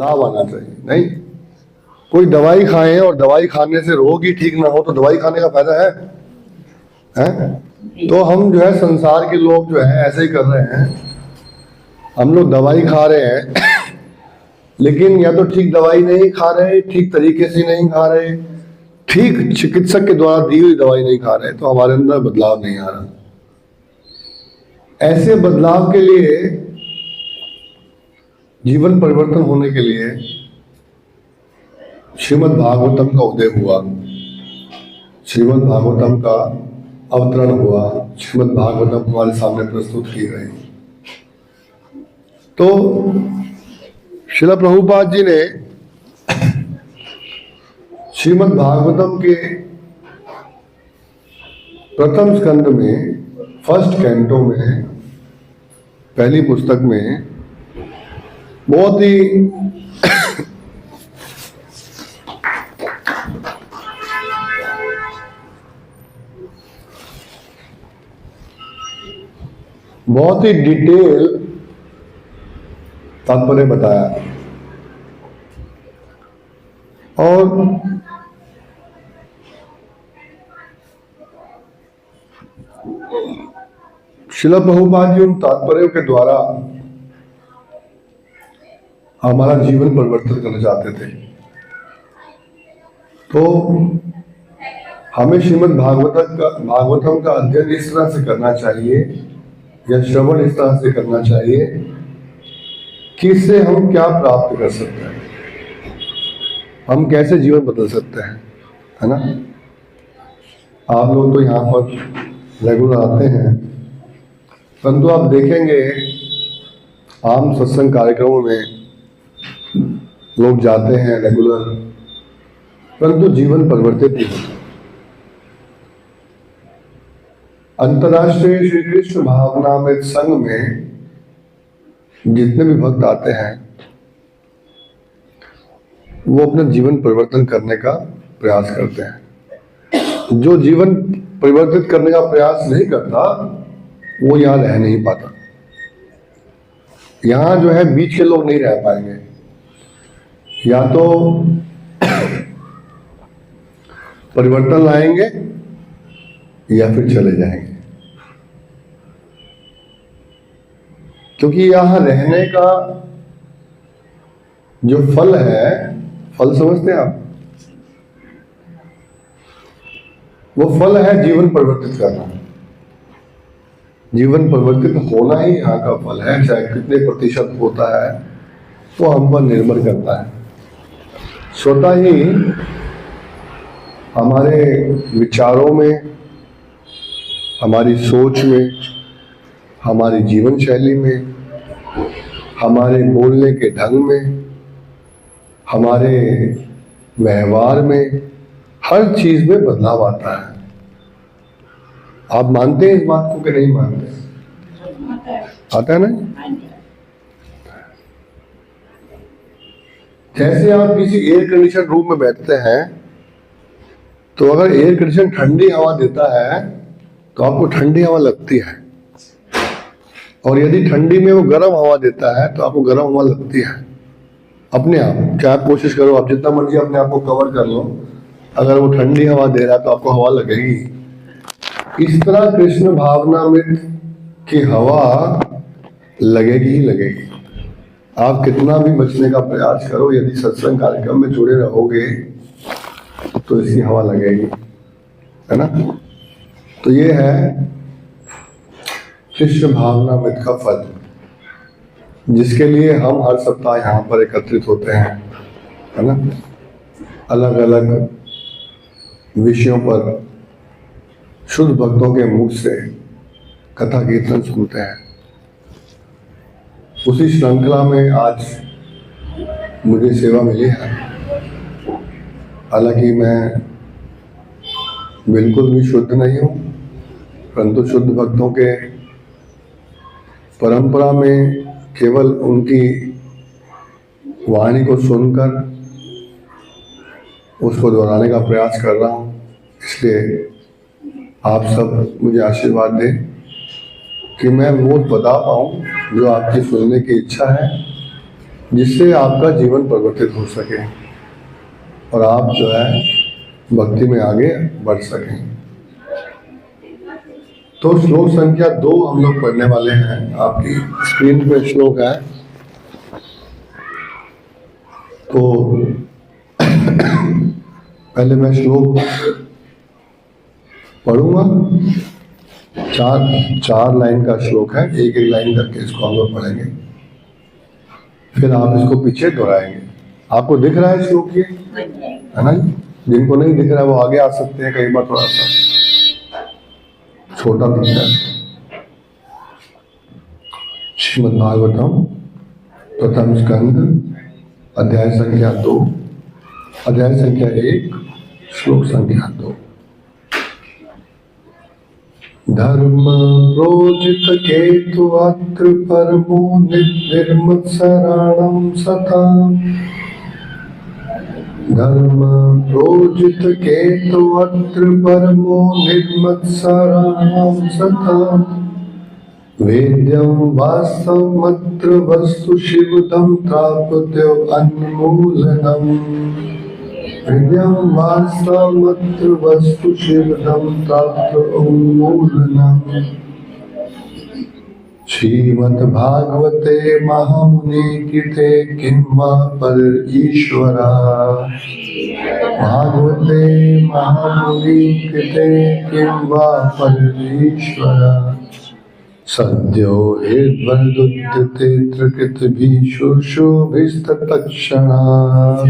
लाभ आना चाहिए। नहीं, कोई दवाई खाए और दवाई खाने से रोग ही ठीक ना हो तो दवाई खाने का फायदा है? तो हम जो है संसार के लोग जो है ऐसे ही कर रहे हैं। हम लोग दवाई खा रहे हैं लेकिन या तो ठीक दवाई नहीं खा रहे, ठीक तरीके से नहीं खा रहे, ठीक चिकित्सक के द्वारा दी हुई दवाई नहीं खा रहे, तो हमारे अंदर बदलाव नहीं आ रहा। ऐसे बदलाव के लिए, जीवन परिवर्तन होने के लिए श्रीमद् भागवतम का उदय हुआ, श्रीमद् भागवतम का अवतरण हुआ, श्रीमद् भागवतम हमारे सामने प्रस्तुत की गई। तो श्रील प्रभुपाद जी ने श्रीमद् भागवतम के प्रथम स्कंद में, फर्स्ट कैंटो में, पहली पुस्तक में बहुत ही डिटेल तात्पर्य बताया। और श्रील प्रभुपाद जी उन तात्पर्यों के द्वारा हमारा जीवन परिवर्तन करना चाहते थे। तो हमें श्रीमद् भागवतम का अध्ययन इस तरह से करना चाहिए या श्रवण इस तरह से करना चाहिए कि इससे हम क्या प्राप्त कर सकते हैं, हम कैसे जीवन बदल सकते हैं, है ना। आप लोग तो यहाँ पर रेगुलर आते हैं, परंतु आप देखेंगे आम सत्संग कार्यक्रमों में लोग जाते हैं रेगुलर, परंतु जीवन परिवर्तित नहीं होता। अंतर्राष्ट्रीय श्री कृष्ण भावनामृत संघ में जितने भी भक्त आते हैं वो अपना जीवन परिवर्तन करने का प्रयास करते हैं। जो जीवन परिवर्तित करने का प्रयास नहीं करता वो यहाँ रह नहीं पाता। यहाँ जो है बीच के लोग नहीं रह पाएंगे, या तो परिवर्तन लाएंगे या फिर चले जाएंगे। क्योंकि यहाँ रहने का जो फल है, फल समझते हैं आप, वो फल है जीवन परिवर्तित करना। जीवन परिवर्तित होना ही यहाँ का फल है। चाहे कितने प्रतिशत होता है वो हम पर निर्भर करता है। स्वतः ही हमारे विचारों में, हमारी सोच में, हमारी जीवन शैली में, हमारे बोलने के ढंग में, हमारे व्यवहार में, हर चीज में बदलाव आता है। आप मानते हैं इस बात को कि नहीं मानते? आता है ना। जैसे आप किसी एयर कंडीशन रूम में बैठते हैं तो अगर एयर कंडीशन ठंडी हवा देता है तो आपको ठंडी हवा लगती है, और यदि ठंडी में वो गर्म हवा देता है तो आपको गर्म हवा लगती है अपने आप। चाहे आप कोशिश करो, आप जितना मर्जी अपने आप को कवर कर लो, अगर वो ठंडी हवा दे रहा है तो आपको हवा लगेगी। इस तरह कृष्ण भावनामृत की हवा लगेगी ही लगेगी। आप कितना भी बचने का प्रयास करो, यदि सत्संग कार्यक्रम में जुड़े रहोगे तो इसकी हवा लगेगी, है ना। तो ये है कृष्ण भावनामृत का फल, जिसके लिए हम हर सप्ताह यहाँ पर एकत्रित होते हैं, है ना। अलग अलग विषयों पर शुद्ध भक्तों के मुख से कथा कीर्तन सुनते हैं। उसी श्रृंखला में आज मुझे सेवा मिली है। हालांकि मैं बिल्कुल भी शुद्ध नहीं हूँ, परंतु शुद्ध भक्तों के परंपरा में केवल उनकी वाणी को सुनकर उसको दोहराने का प्रयास कर रहा हूँ। इसलिए आप सब मुझे आशीर्वाद दें कि मैं वो बता पाऊँ जो आपकी सुनने की इच्छा है, जिससे आपका जीवन परिवर्तित हो सके और आप जो है भक्ति में आगे बढ़ सकें। तो श्लोक संख्या 2 हम लोग पढ़ने वाले हैं। आपकी स्क्रीन पे श्लोक है, तो पहले मैं श्लोक पढ़ूंगा। चार लाइन का श्लोक है, एक एक लाइन करके इसको हम लोग पढ़ेंगे, फिर आप इसको पीछे दोहराएंगे। आपको दिख रहा है श्लोक ये, है ना? जिनको नहीं दिख रहा है वो आगे आ सकते हैं, कई बार थोड़ा सा छोटा दिखता है। श्रीमद् भागवतम प्रथम स्कंद अध्याय संख्या 2, अध्याय संख्या 1, श्लोक संख्या 2। धर्म प्रोजित केतु अत्र परमो निर्मत्सराणं सता। धर्म प्रोजित केतु अत्र परमो निर्मत्सराणं सता। वेद्यं वास्तवमत्र वस्तु शिवदं प्राप्त्यो अन्मूलनम्। वेद्यं वास्तवमत्र वस्तु शिवदं प्राप्त्यो अन्मूलनम्। श्रीमद्भागवते महामुनि कृते किं वा पर ईश्वरा। भागवते महामुनि कृते किं वा पर ईश्वरा। सद्यो हेद्वदुद्यते त्रिकृतभिशुशुभिस्तत्क्षणात्।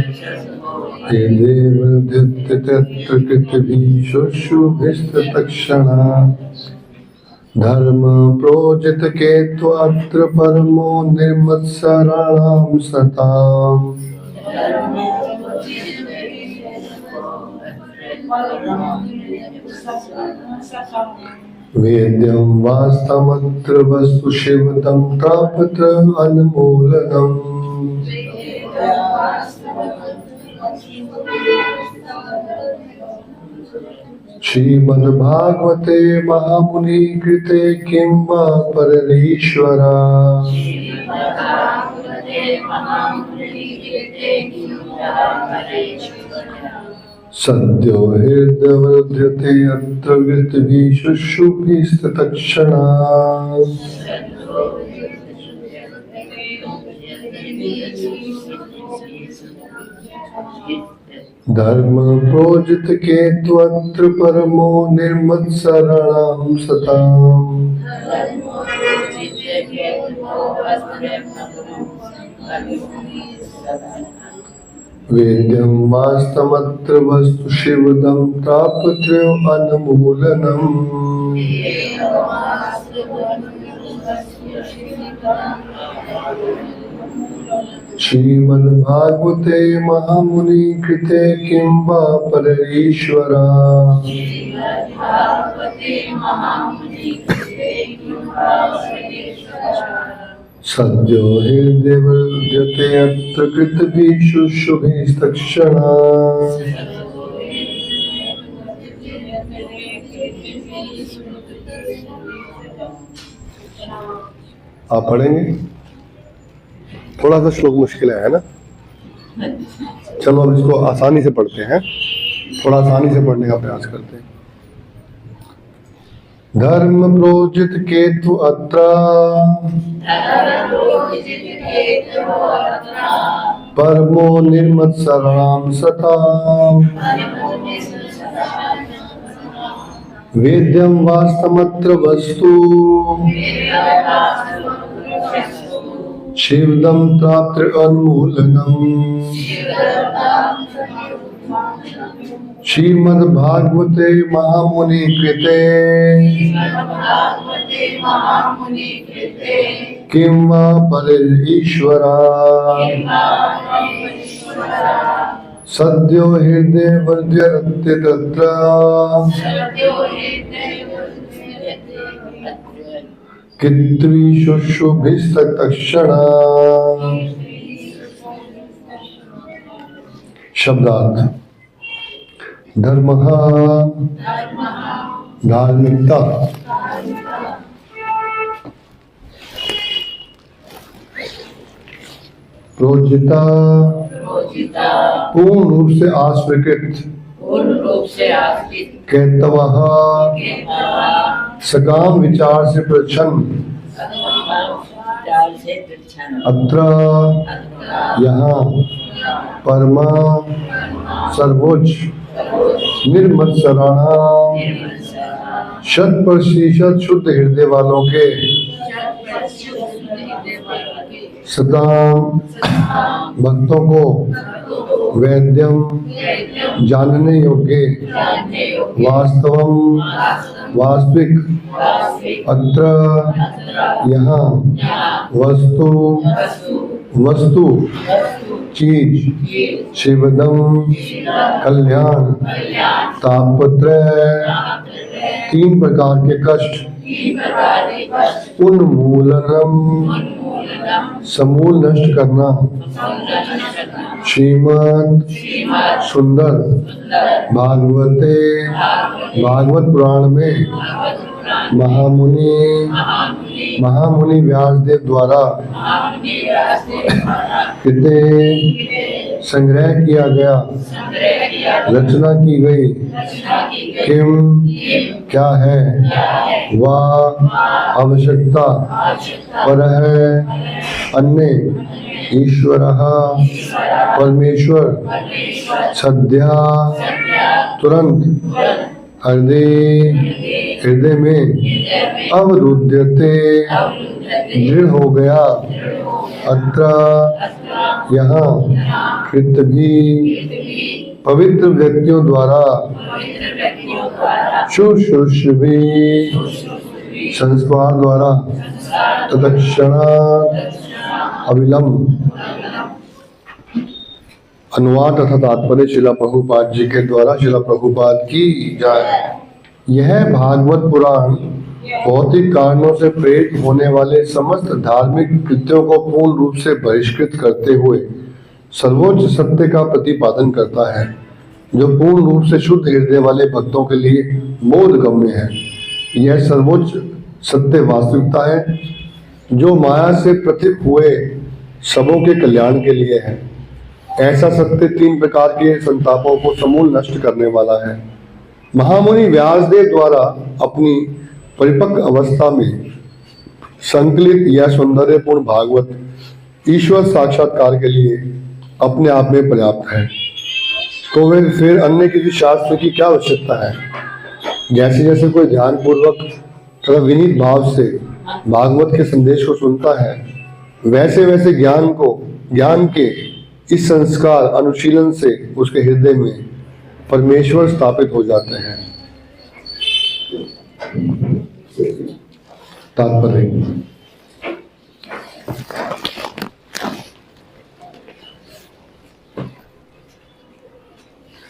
हेदेवदुद्यते त्रिकृतभिशुशुभिस्तत्क्षणात्। धर्म प्रोजित केत्वात्र परमो निर्मत्सराणां सताम्। वेद्यं वास्तवमत्र वस्तु शिवदं प्राप्त अन्मूलनम्। श्रीमद्भागवते महामुनि कृते किं वा परईश्वरा। सद्यो हृदयवृध्यते अत्र वृत्तिभिशुशुभिस्तत्क्षणात्। धर्म प्रोजित केत्वत्र परमो निर्मत्सराणां सताम्। वेद्यं वास्तवमत्र वस्तु शिवदं प्राप्त्यो अन्मूलनम्। श्रीमद्भागवते महामुनि कृते किं वा परईश्वरा। सद्यो हृदयवृध्यते अत्र कृतभिशुशुभिस्तत्क्षणात्। आप पढ़ेंगे? थोड़ा सा श्लोक मुश्किल है ना? चलो अब इसको आसानी से पढ़ते हैं, थोड़ा आसानी से पढ़ने का प्रयास करते हैं। धर्म प्रोजित केतु अत्र परमो निर्मत्सराणां सता। वेद्यं वास्तवमत्र वस्तु शिवदं प्राप्त अन्मूलनम्। श्रीमद्भागवते महामुनि कृते किं वा परईश्वरा। सद्यो हृदयवृध्यते तत्र कित्विशुशुभिस्तत्क्षणात्। शब्दार्थ। धर्मः धार्मिकता, रोजिता पूर्ण रूप से आस्वीकृत कैतवः सकाम विचार से प्रच्छन्न अत्र यहाँ परमा सर्वोच्च निर्मत्सराणाम शत प्रतिशत शुद्ध हृदय वालों के सदा भक्तों को वैद्यम जानने योग्य वास्तवम वास्तविक अत्र यहाँ वस्तु चीज शिवदम कल्याण तापत्रय 3 प्रकार के कष्ट उन्मूलनम समूल नष्ट करना श्रीमद् सुंदर भागवते भागवत पुराण में महामुनि व्यासदेव द्वारा संग्रह किया गया रचना की गई किम क्या है वह आवश्यकता पर है अन्य ईश्वर परमेश्वर सद्या तुरंत हृदय में अवरुद्धते दृढ़ हो गया अत्र यहाँ कृतभी पवित्र व्यक्तियों द्वारा शुश्रूषवी संस्कार द्वारा तत्क्षणा अविलंब। अनुवाद तथा तात्पर्य शिला प्रभुपाद जी के द्वारा शिला प्रभुपाद की जाए। यह भागवत पुराण भौतिक कारणों से प्रेरित होने वाले समस्त धार्मिक कृत्यों को पूर्ण रूप से बहिष्कृत करते हुए सर्वोच्च सत्य का प्रतिपादन करता है, जो पूर्ण रूप से शुद्ध हृदय वाले भक्तों के लिए बोधगम्य है। यह सर्वोच्च सत्य वास्तविकता है जो माया से प्रतीत हुए सबों के कल्याण के लिए है। ऐसा सत्य 3 प्रकार के संतापों को समूल नष्ट करने वाला है। महामुनि व्यासदेव द्वारा अपनी परिपक्व अवस्था में संकलित यह सौंदर्यपूर्ण भागवत ईश्वर साक्षात्कार के लिए अपने आप में पर्याप्त है। तो वे फिर अन्य किसी शास्त्र की क्या आवश्यकता है। जैसे जैसे कोई ध्यान पूर्वक तथा विनीत भाव से भागवत के संदेश को सुनता है, वैसे वैसे ज्ञान के इस संस्कार अनुशीलन से उसके हृदय में परमेश्वर स्थापित हो जाते हैं। तात्पर्य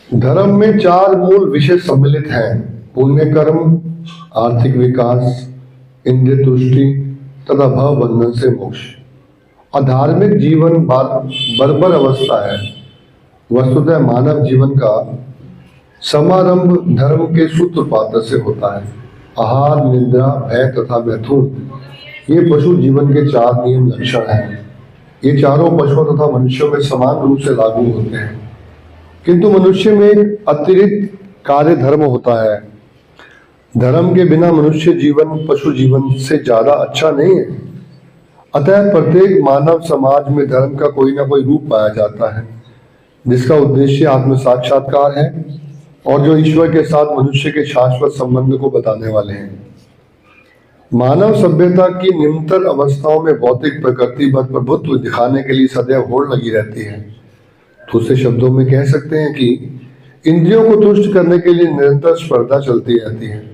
धर्म में 4 मूल विषय सम्मिलित हैं: पुण्य कर्म, आर्थिक विकास, इंद्रिय तुष्टि तथा भव बंधन से मोक्ष। अधार्मिक जीवन बर्बर अवस्था है। वस्तुतः मानव जीवन का समारंभ धर्म के सूत्रपात से होता है। आहार, निद्रा, भय तथा मैथुन ये पशु जीवन के 4 नियम लक्षण हैं। ये चारों पशुओं तथा मनुष्यों में समान रूप से लागू होते हैं, किंतु मनुष्य में एक अतिरिक्त कार्य धर्म होता है। धर्म के बिना मनुष्य जीवन पशु जीवन से ज्यादा अच्छा नहीं है। अतः प्रत्येक मानव समाज में धर्म का कोई ना कोई रूप पाया जाता है, जिसका उद्देश्य आत्म साक्षात्कार है और जो ईश्वर के साथ मनुष्य के शाश्वत संबंध को बताने वाले हैं। मानव सभ्यता की निम्नतर अवस्थाओं में भौतिक प्रकृति पर प्रभुत्व दिखाने के लिए सदैव होड़ लगी रहती है। दूसरे शब्दों में कह सकते हैं कि इंद्रियों को तुष्ट करने के लिए निरंतर स्पर्धा चलती रहती है।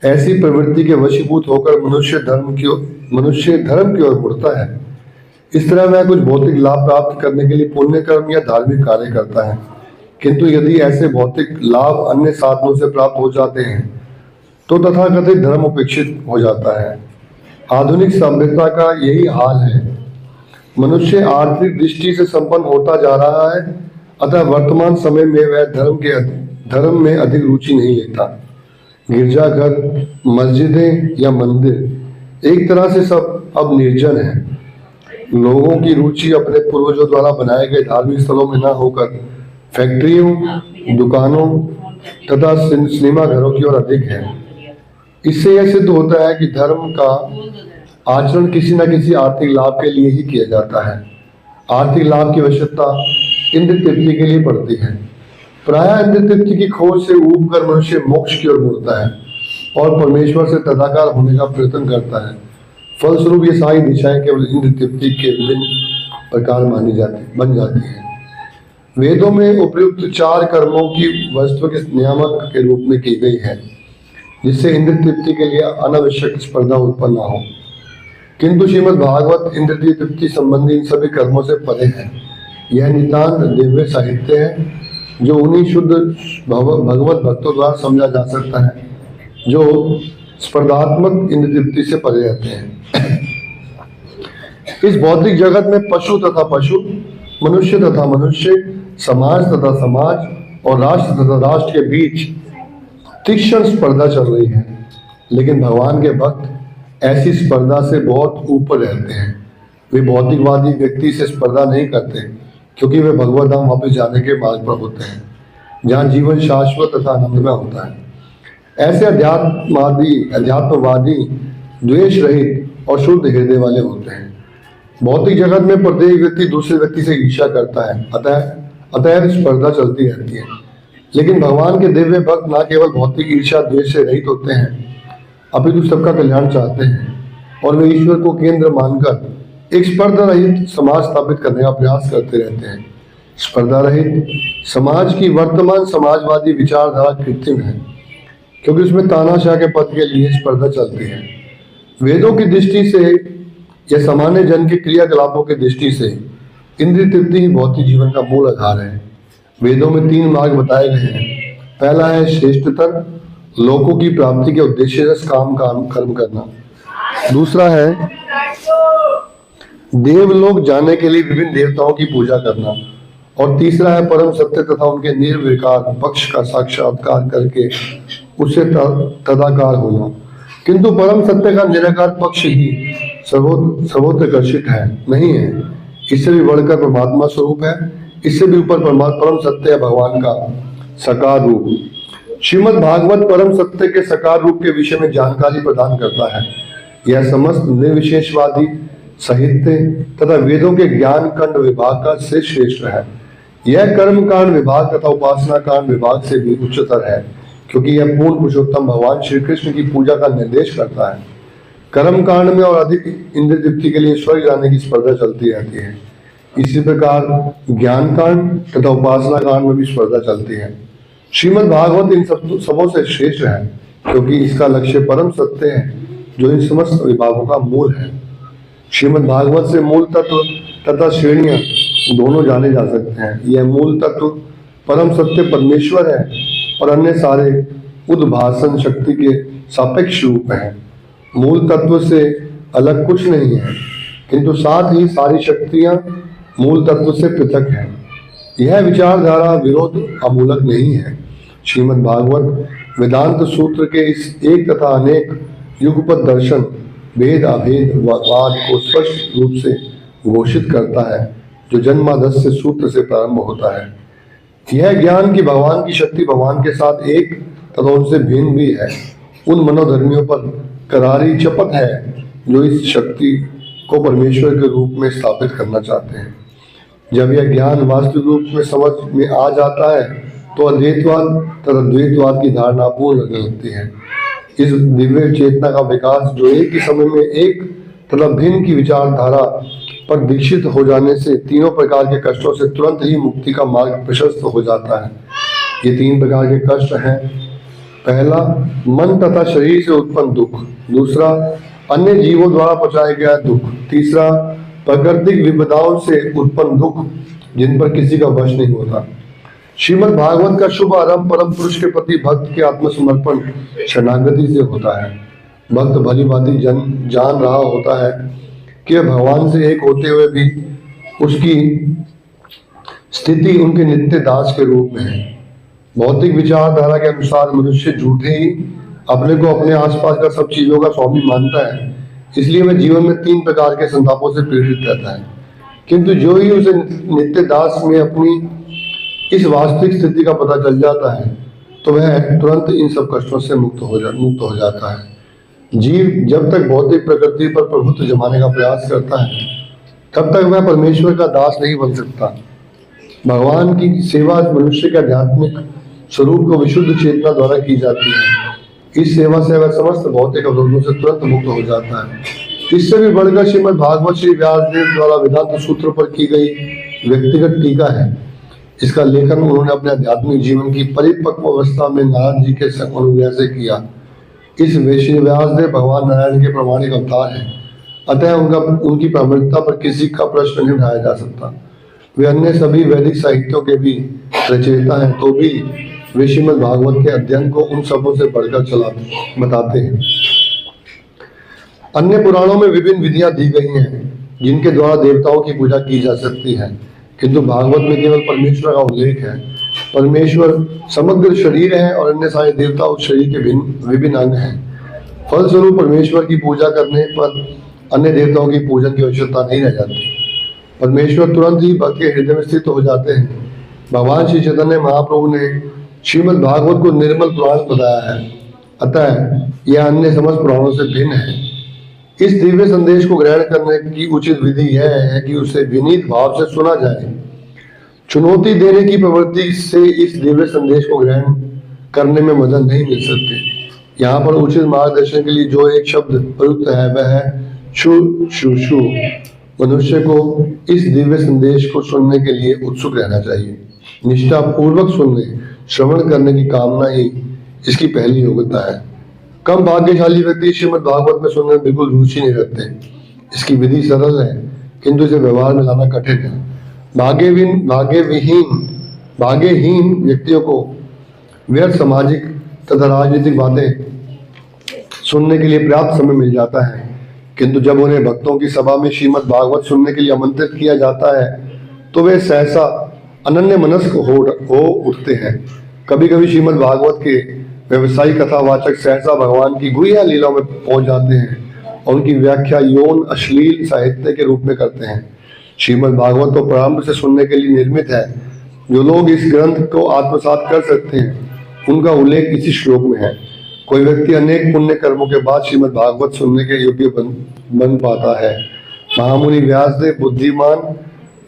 ऐसी प्रवृत्ति के वशीभूत होकर मनुष्य धर्म की ओर मुड़ता है। इस तरह वह कुछ भौतिक लाभ प्राप्त करने के लिए पुण्य कर्म या धार्मिक कार्य करता है, किंतु यदि ऐसे भौतिक लाभ अन्य साधनों से प्राप्त हो जाते हैं तो तथाकथित धर्म उपेक्षित हो जाता है। आधुनिक सभ्यता का यही हाल है। मनुष्य आर्थिक दृष्टि से संपन्न होता जा रहा है, अतः वर्तमान समय में वह धर्म में अधिक रुचि नहीं लेता। गिरजाघर, मस्जिदें या मंदिर एक तरह से सब अब निर्जन है। लोगों की रुचि अपने पूर्वजों द्वारा बनाए गए धार्मिक स्थलों में न होकर फैक्ट्रियों, दुकानों तथा सिनेमा घरों की ओर अधिक है। इससे यह सिद्ध होता है कि धर्म का आचरण किसी न किसी आर्थिक लाभ के लिए ही किया जाता है। आर्थिक लाभ की आवश्यकता इंद्र तृप्ति के लिए पड़ती है। प्रायः इंद्र तृप्ति की खोज से ऊब कर मनुष्य मोक्ष की ओर मुड़ता है और परमेश्वर से तदाकार होने का प्रयत्न करता है। फलस्वरूप ये सारी दिशाएं केवल इंद्र तृप्ति के विभिन्न प्रकार बन जाती है। वेदों में उपयुक्त 4 कर्मों की वस्तु के नियामक के रूप में की गई है, जिससे इंद्र तृप्ति के लिए अनावश्यक स्पर्धा उत्पन्न न हो। किंतु श्रीमद् भागवत इंद्र तृप्ति संबंधी इन सभी कर्मों से परे है। यह नितांत दिव्य साहित्य है जो उन्हीं शुद्ध भगवत भक्तों द्वारा समझा जा सकता है जो स्पर्धात्मक इंद्र तृप्ति से परे रहते हैं। इस भौतिक जगत में पशु तथा पशु, मनुष्य तथा मनुष्य, समाज तथा समाज और राष्ट्र तथा राष्ट्र के बीच तीक्ष्ण स्पर्धा चल रही है, लेकिन भगवान के भक्त ऐसी स्पर्धा से बहुत ऊपर रहते हैं। वे भौतिकवादी व्यक्ति से स्पर्धा नहीं करते, क्योंकि वे भगवत धाम वापस जाने के मार्ग पर होते हैं, जहाँ जीवन शाश्वत तथा आनंदमय होता है। ऐसे अध्यात्मवादी द्वेष रहित और शुद्ध हृदय वाले होते हैं। भौतिक जगत में प्रत्येक व्यक्ति दूसरे व्यक्ति से ईर्ष्या करता है, अतः स्पर्धा चलती रहती है। लेकिन भगवान के दिव्य भक्त न केवल भौतिक ईर्ष्या द्वेष से रहित होते हैं, अपितु सबका कल्याण चाहते हैं और वे ईश्वर को केंद्र मानकर एक स्पर्धा रहित समाज स्थापित करने का प्रयास करते रहते हैं। स्पर्धा रहित समाज की वर्तमान समाजवादी विचारधारा कृत्रिम है, क्योंकि उसमें तानाशाह के पद के लिए स्पर्धा चलती है। वेदों की दृष्टि से या सामान्य जन के क्रियाकलापों की दृष्टि से इंद्रिय तृप्ति ही भौतिक जीवन का मूल आधार है। वेदों में 3 मार्ग बताए गए हैं। पहला है श्रेष्ठतर, लोकों की प्राप्ति के उद्देश्य से कर्म करना। दूसरा है देवलोक जाने के लिए विभिन्न देवताओं की पूजा करना। और तीसरा है परम सत्य तथा उनके निर्विकार पक्ष का साक्षात्कार करके उससे तदाकार होना। किंतु परम सत्य का निराकार पक्ष ही सर्वोत्कर्षित है नहीं है, इससे भी बढ़कर परमात्मा स्वरूप है। इससे भी ऊपर परम सत्य है भगवान का साकार रूप। श्रीमद् भागवत परम सत्य के साकार रूप के विषय में जानकारी प्रदान करता है। यह समस्त निर्विशेषवादी साहित्य तथा वेदों के ज्ञान कांड विभाग का से श्रेष्ठ है। यह कर्म कांड विभाग तथा उपासना कांड विभाग से भी उच्चतर है, क्योंकि यह पूर्ण पुरुषोत्तम भगवान श्री कृष्ण की पूजा का निर्देश करता है। कर्म कांड में और अधिक इंद्र तृप्ति के लिए स्वर्ग जाने की स्पर्धा चलती रहती है। इसी प्रकार ज्ञान कांड तथा उपासना कांड में भी स्पर्धा चलती है। श्रीमद् भागवत इन सबों से श्रेष्ठ है, क्योंकि इसका लक्ष्य परम सत्य है जो इन समस्त विभागों का मूल है। श्रीमद् भागवत से मूल तत्व तथा श्रेणियां दोनों जाने जा सकते हैं। यह मूल तत्व परम सत्य परमेश्वर है और अन्य सारे उद्भासन शक्ति के सापेक्ष रूप है। मूल तत्व से अलग कुछ नहीं है, किंतु साथ ही सारी शक्तियां मूल तत्व से पृथक है। यह विचारधारा विरोध अमूलक नहीं है। श्रीमद् भागवत वेदांत सूत्र के इस एक तथा अनेक युगपत दर्शन भेद अभेद वाद को स्पष्ट रूप से घोषित करता है, जो जन्मादश से सूत्र से प्रारंभ होता है। यह ज्ञान की भगवान की शक्ति भगवान के साथ एक तथा उनसे भिन्न भी है, उन मनोधर्मियों पर करारी चपत है जो इस शक्ति को परमेश्वर के रूप में स्थापित करना चाहते हैं। जब यह ज्ञान वास्तविक रूप में समझ में आ जाता है तो अद्वैतवाद तथा द्वैतवाद की धारणा पूर्ण लगने लगती है। इस दिव्य चेतना का विकास जो एक ही समय में एक तथा भिन्न की विचारधारा पर दीक्षित हो जाने से तीनों प्रकार के कष्टों से तुरंत ही मुक्ति का मार्ग प्रशस्त हो जाता है। ये 3 प्रकार के कष्ट हैं। पहला, मन तथा शरीर से उत्पन्न दुख। दूसरा, अन्य जीवों द्वारा पहुंचाया गया दुख। तीसरा, प्राकृतिक विपदाओं से उत्पन्न दुख जिन पर किसी का वश नहीं होता। श्रीमद् भागवत का शुभ आरंभ परम पुरुष के प्रति भक्त के आत्मसमर्पण शरणागति से होता है। भक्त भली भांति जान रहा होता है कि भगवान से एक होते हुए भी उसकी स्थिति उनके नित्य दास के रूप में है। भौतिक विचारधारा के अनुसार मनुष्य झूठे ही अपने को अपने आसपास का सब चीजों का स्वामी मानता है, इसलिए वह जीवन में 3 प्रकार के संतापों से पीड़ित रहता है। किंतु जो ही उसे नित्य दास में अपनी इस वास्तविक स्थिति का पता चल जाता है तो वह तुरंत इन सब कष्टों से मुक्त हो जाता है। जीव जब तक भौतिक प्रकृति पर प्रभुत्व जमाने का प्रयास करता है तब तक वह परमेश्वर का दास नहीं बन सकता। भगवान की सेवा मनुष्य के आध्यात्मिक स्वरूप को विशुद्ध चेतना द्वारा की जाती है। इस सेवा से वह समस्त भौतिक अवरोधों से तुरंत मुक्त हो जाता है। इससे भी बढ़कर श्रीमद् भागवत श्री व्यासदेव द्वारा वेदांत सूत्र पर की गई व्यक्तिगत टीका है। इसका लेखन उन्होंने अपने आध्यात्मिक जीवन की परिपक्व अवस्था में नारायण जी के अनुग्रह से किया। इस व्यासदेव भगवान नारायण के प्रमाणिक अवतार है, अतः उनकी प्रामाणिकता पर किसी का प्रश्न नहीं उठाया जा सकता। वे अन्य सभी वैदिक साहित्यों के भी रचयिता हैं, तो भी वे श्रीमद् भागवत के अध्ययन को उन सबों से बढ़कर बताते हैं। अन्य पुराणों में विभिन्न विधियां दी गई हैं जिनके द्वारा देवताओं की पूजा की जा सकती है, किंतु भागवत में केवल परमेश्वर का उल्लेख है। परमेश्वर समग्र शरीर है और अन्य सारे देवता उस शरीर के विभिन्न अंग हैं। फलस्वरूप परमेश्वर की पूजा करने पर अन्य देवताओं की पूजन की आवश्यकता नहीं रह जाती। परमेश्वर तुरंत ही भक्त के हृदय में स्थित हो जाते हैं। भगवान श्री चैतन्य महाप्रभु ने श्रीमद् भागवत को निर्मल पुराण बताया है, अतः यह अन्य समस्त पुराणों से भिन्न है। इस दिव्य संदेश को ग्रहण करने की उचित विधि यह है कि उसे विनीत भाव से सुना जाए। चुनौती देने की प्रवृत्ति से इस दिव्य संदेश को ग्रहण करने में मदद नहीं मिल सकती। यहाँ पर उचित मार्गदर्शन के लिए जो एक शब्द प्रयुक्त है वह है शु। मनुष्य को इस दिव्य संदेश को सुनने के लिए उत्सुक रहना चाहिए। निष्ठा पूर्वक सुनने श्रवण करने की कामना ही इसकी पहली योग्यता है। कम भाग्यशाली व्यक्ति श्रीमद् भागवत में सुनने में बिल्कुल रुचि नहीं रखते। इसकी विधि सरल है किंतु इसे व्यवहार में लाना कठिन है। भाग्यहीन व्यक्तियों को व्यर्थ सामाजिक तथा राजनीतिक बातें सुनने के लिए पर्याप्त समय मिल जाता है, किंतु जब उन्हें भक्तों की सभा में श्रीमद् भागवत सुनने के लिए आमंत्रित किया जाता है तो वे सहसा अनन्य मनस्क हो उठते हैं। कभी कभी श्रीमद् भागवत के व्यवसायी कथावाचक सहसा भगवान की गुह्य लीलाओं में पहुंच जाते हैं और उनकी व्याख्या यौन अश्लील साहित्य के रूप में करते हैं। श्रीमद् भागवत तो प्रारंभ से सुनने के लिए निर्मित है। जो लोग इस ग्रंथ को आत्मसात कर सकते हैं उनका उल्लेख इसी श्लोक में है। कोई व्यक्ति अनेक पुण्य कर्मों के बाद श्रीमद् भागवत सुनने के योग्य बन पाता है। महामुनि व्यासदेव बुद्धिमान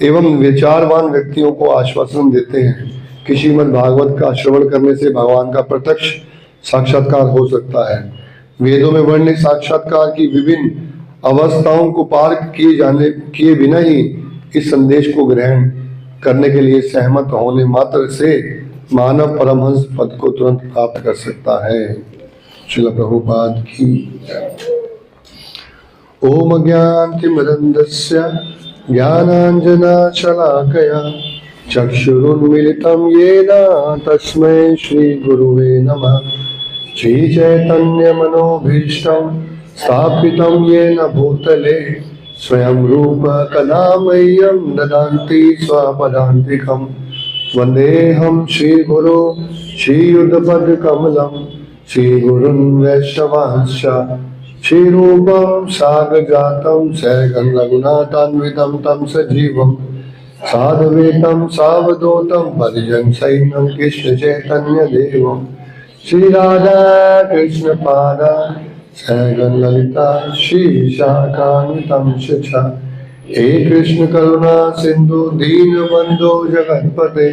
एवं विचारवान व्यक्तियों को आश्वासन देते हैं कि श्रीमद् भागवत का श्रवण करने से भगवान का प्रत्यक्ष साक्षात्कार हो सकता है। वेदों में वर्णित साक्षात्कार की विभिन्न अवस्थाओं को पार किए बिना ही इस संदेश को ग्रहण करने के लिए सहमत होने मात्र से मानव परमहंस पद को तुरंत प्राप्त कर सकता है। श्रील प्रभुपाद की। ओम ज्ञानतिमिरन्धस्य ज्ञानाञ्जनशलाकया चक्षुरुन्मीलितं येन तस्मै श्रीगुरुवे नमः। श्रीचैतन्यमनोभीष्टं स्थापितं येन भूतले स्वयं रूप कदा मह्यं ददाति स्वपदान्तिकं। वन्देऽहं श्रीगुरो श्रीयुतपदकमलं श्रीगुरुन् वैष्णवांश्च श्रीरूपं साग्रजातं सहगं रघुनाथान्वितं तं सजीवं साधुवेतं सावधूतं परिजन सहितं कृष्ण चैतन्य देवं श्री राधा कृष्ण पादा सहगन ललिता श्री विशाखान्वितं शिक्षा। हे कृष्ण करुणा सिंधु दीन बंधु जगतपते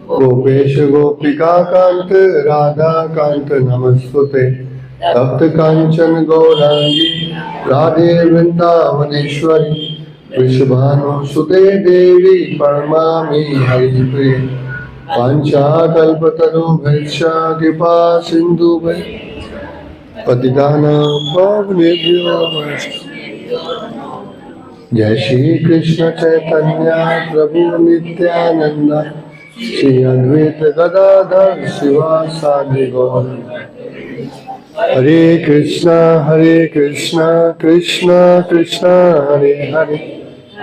गोपेश गोपिका कांत राधा कांत नमस्तुते। तप्त कांचन गौरांगी राधे वृंदावनेश्वरी वृषभानुसुते देवी परमामि हरिप्रिये। वाञ्छाकल्पतरुभ्यश्च कृपा सिन्धुभ्यः पतितानां पावनेभ्यो जय श्री कृष्ण चैतन्य प्रभु नित्यानंद श्री अद्वैत गदाधर शिवासादि गौर। हरे कृष्णा कृष्ण कृष्ण हरे हरे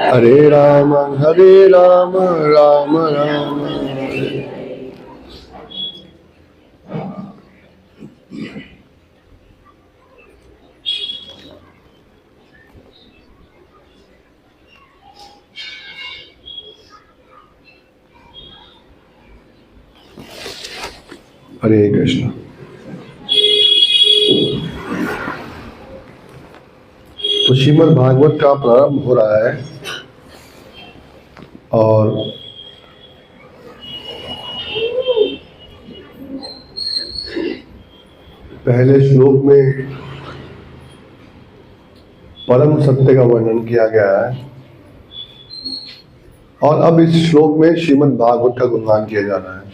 हरे राम राम राम हरे। हरे कृष्ण। तो श्रीमद् भागवत का प्रारंभ हो रहा है और पहले श्लोक में परम सत्य का वर्णन किया गया है और अब इस श्लोक में श्रीमद् भागवत का गुणगान किया जा रहा है।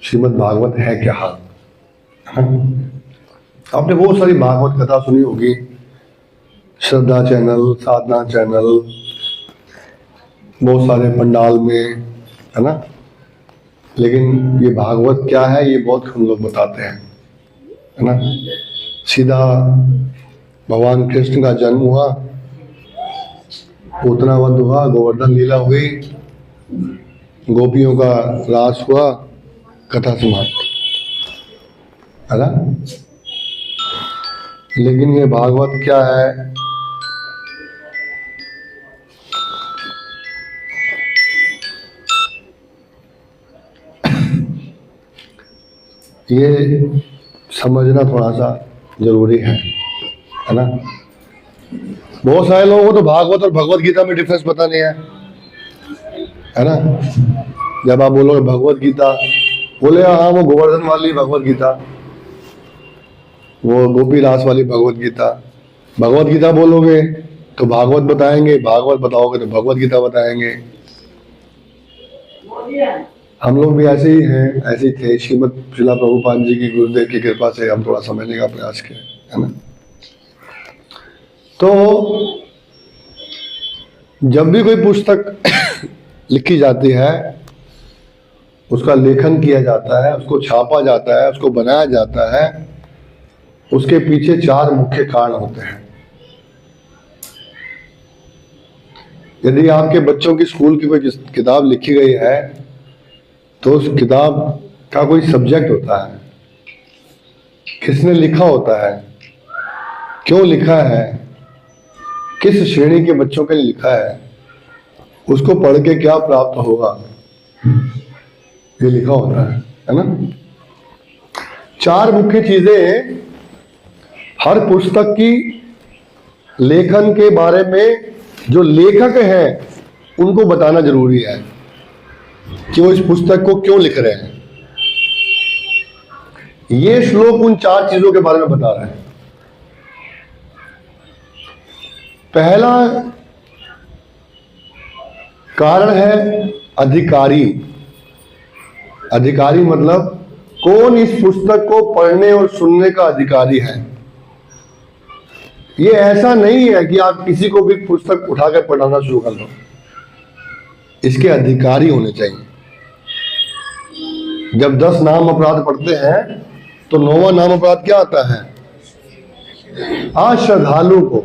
श्रीमद् भागवत है क्या? आपने बहुत सारी भागवत कथा सुनी होगी, श्रद्धा चैनल, साधना चैनल, बहुत सारे पंडाल में, है ना। लेकिन ये भागवत क्या है ये बहुत कम लोग बताते हैं, है ना। सीधा भगवान कृष्ण का जन्म हुआ, पूतना वध हुआ, गोवर्धन लीला हुई, गोपियों का रास हुआ, कथा समाप्त, है ना। लेकिन ये भागवत क्या है? ये समझना थोड़ा सा जरूरी है ना। बहुत सारे लोगों को तो भागवत और भगवत गीता में डिफरेंस पता नहीं है ना। जब आप बोलोगे भगवत गीता, बोले हाँ वो गोवर्धन वाली भगवत गीता, वो गोपी रास वाली भगवत गीता। भगवत गीता बोलोगे तो भागवत बताएंगे, भागवत बताओगे तो भगवत गीता बताएंगे। हम लोग भी ऐसे ही हैं, ऐसे ही थे। श्रीमद श्रीला प्रभुपाद जी की, गुरुदेव की कृपा से हम थोड़ा समझने का प्रयास किया, है ना। तो जब भी कोई पुस्तक लिखी जाती है, उसका लेखन किया जाता है, उसको छापा जाता है, उसको बनाया जाता है, उसके पीछे 4 मुख्य कारण होते हैं। यदि आपके बच्चों की स्कूल की कोई किताब लिखी गई है तो उस किताब का कोई सब्जेक्ट होता है, किसने लिखा होता है, क्यों लिखा है, किस श्रेणी के बच्चों के लिए लिखा है, उसको पढ़ के क्या प्राप्त होगा, ये लिखा होता है ना। 4 मुख्य चीजें हर पुस्तक की लेखन के बारे में जो लेखक हैं उनको बताना जरूरी है कि वो इस पुस्तक को क्यों लिख रहे हैं। ये श्लोक उन 4 चीजों के बारे में बता रहा है। पहला कारण है अधिकारी। अधिकारी मतलब कौन इस पुस्तक को पढ़ने और सुनने का अधिकारी है। ये ऐसा नहीं है कि आप किसी को भी पुस्तक उठाकर पढ़ाना शुरू कर दो, इसके अधिकारी होने चाहिए। जब 10 नाम अपराध पढ़ते हैं तो 9वां नाम अपराध क्या आता है? अश्रद्धालु को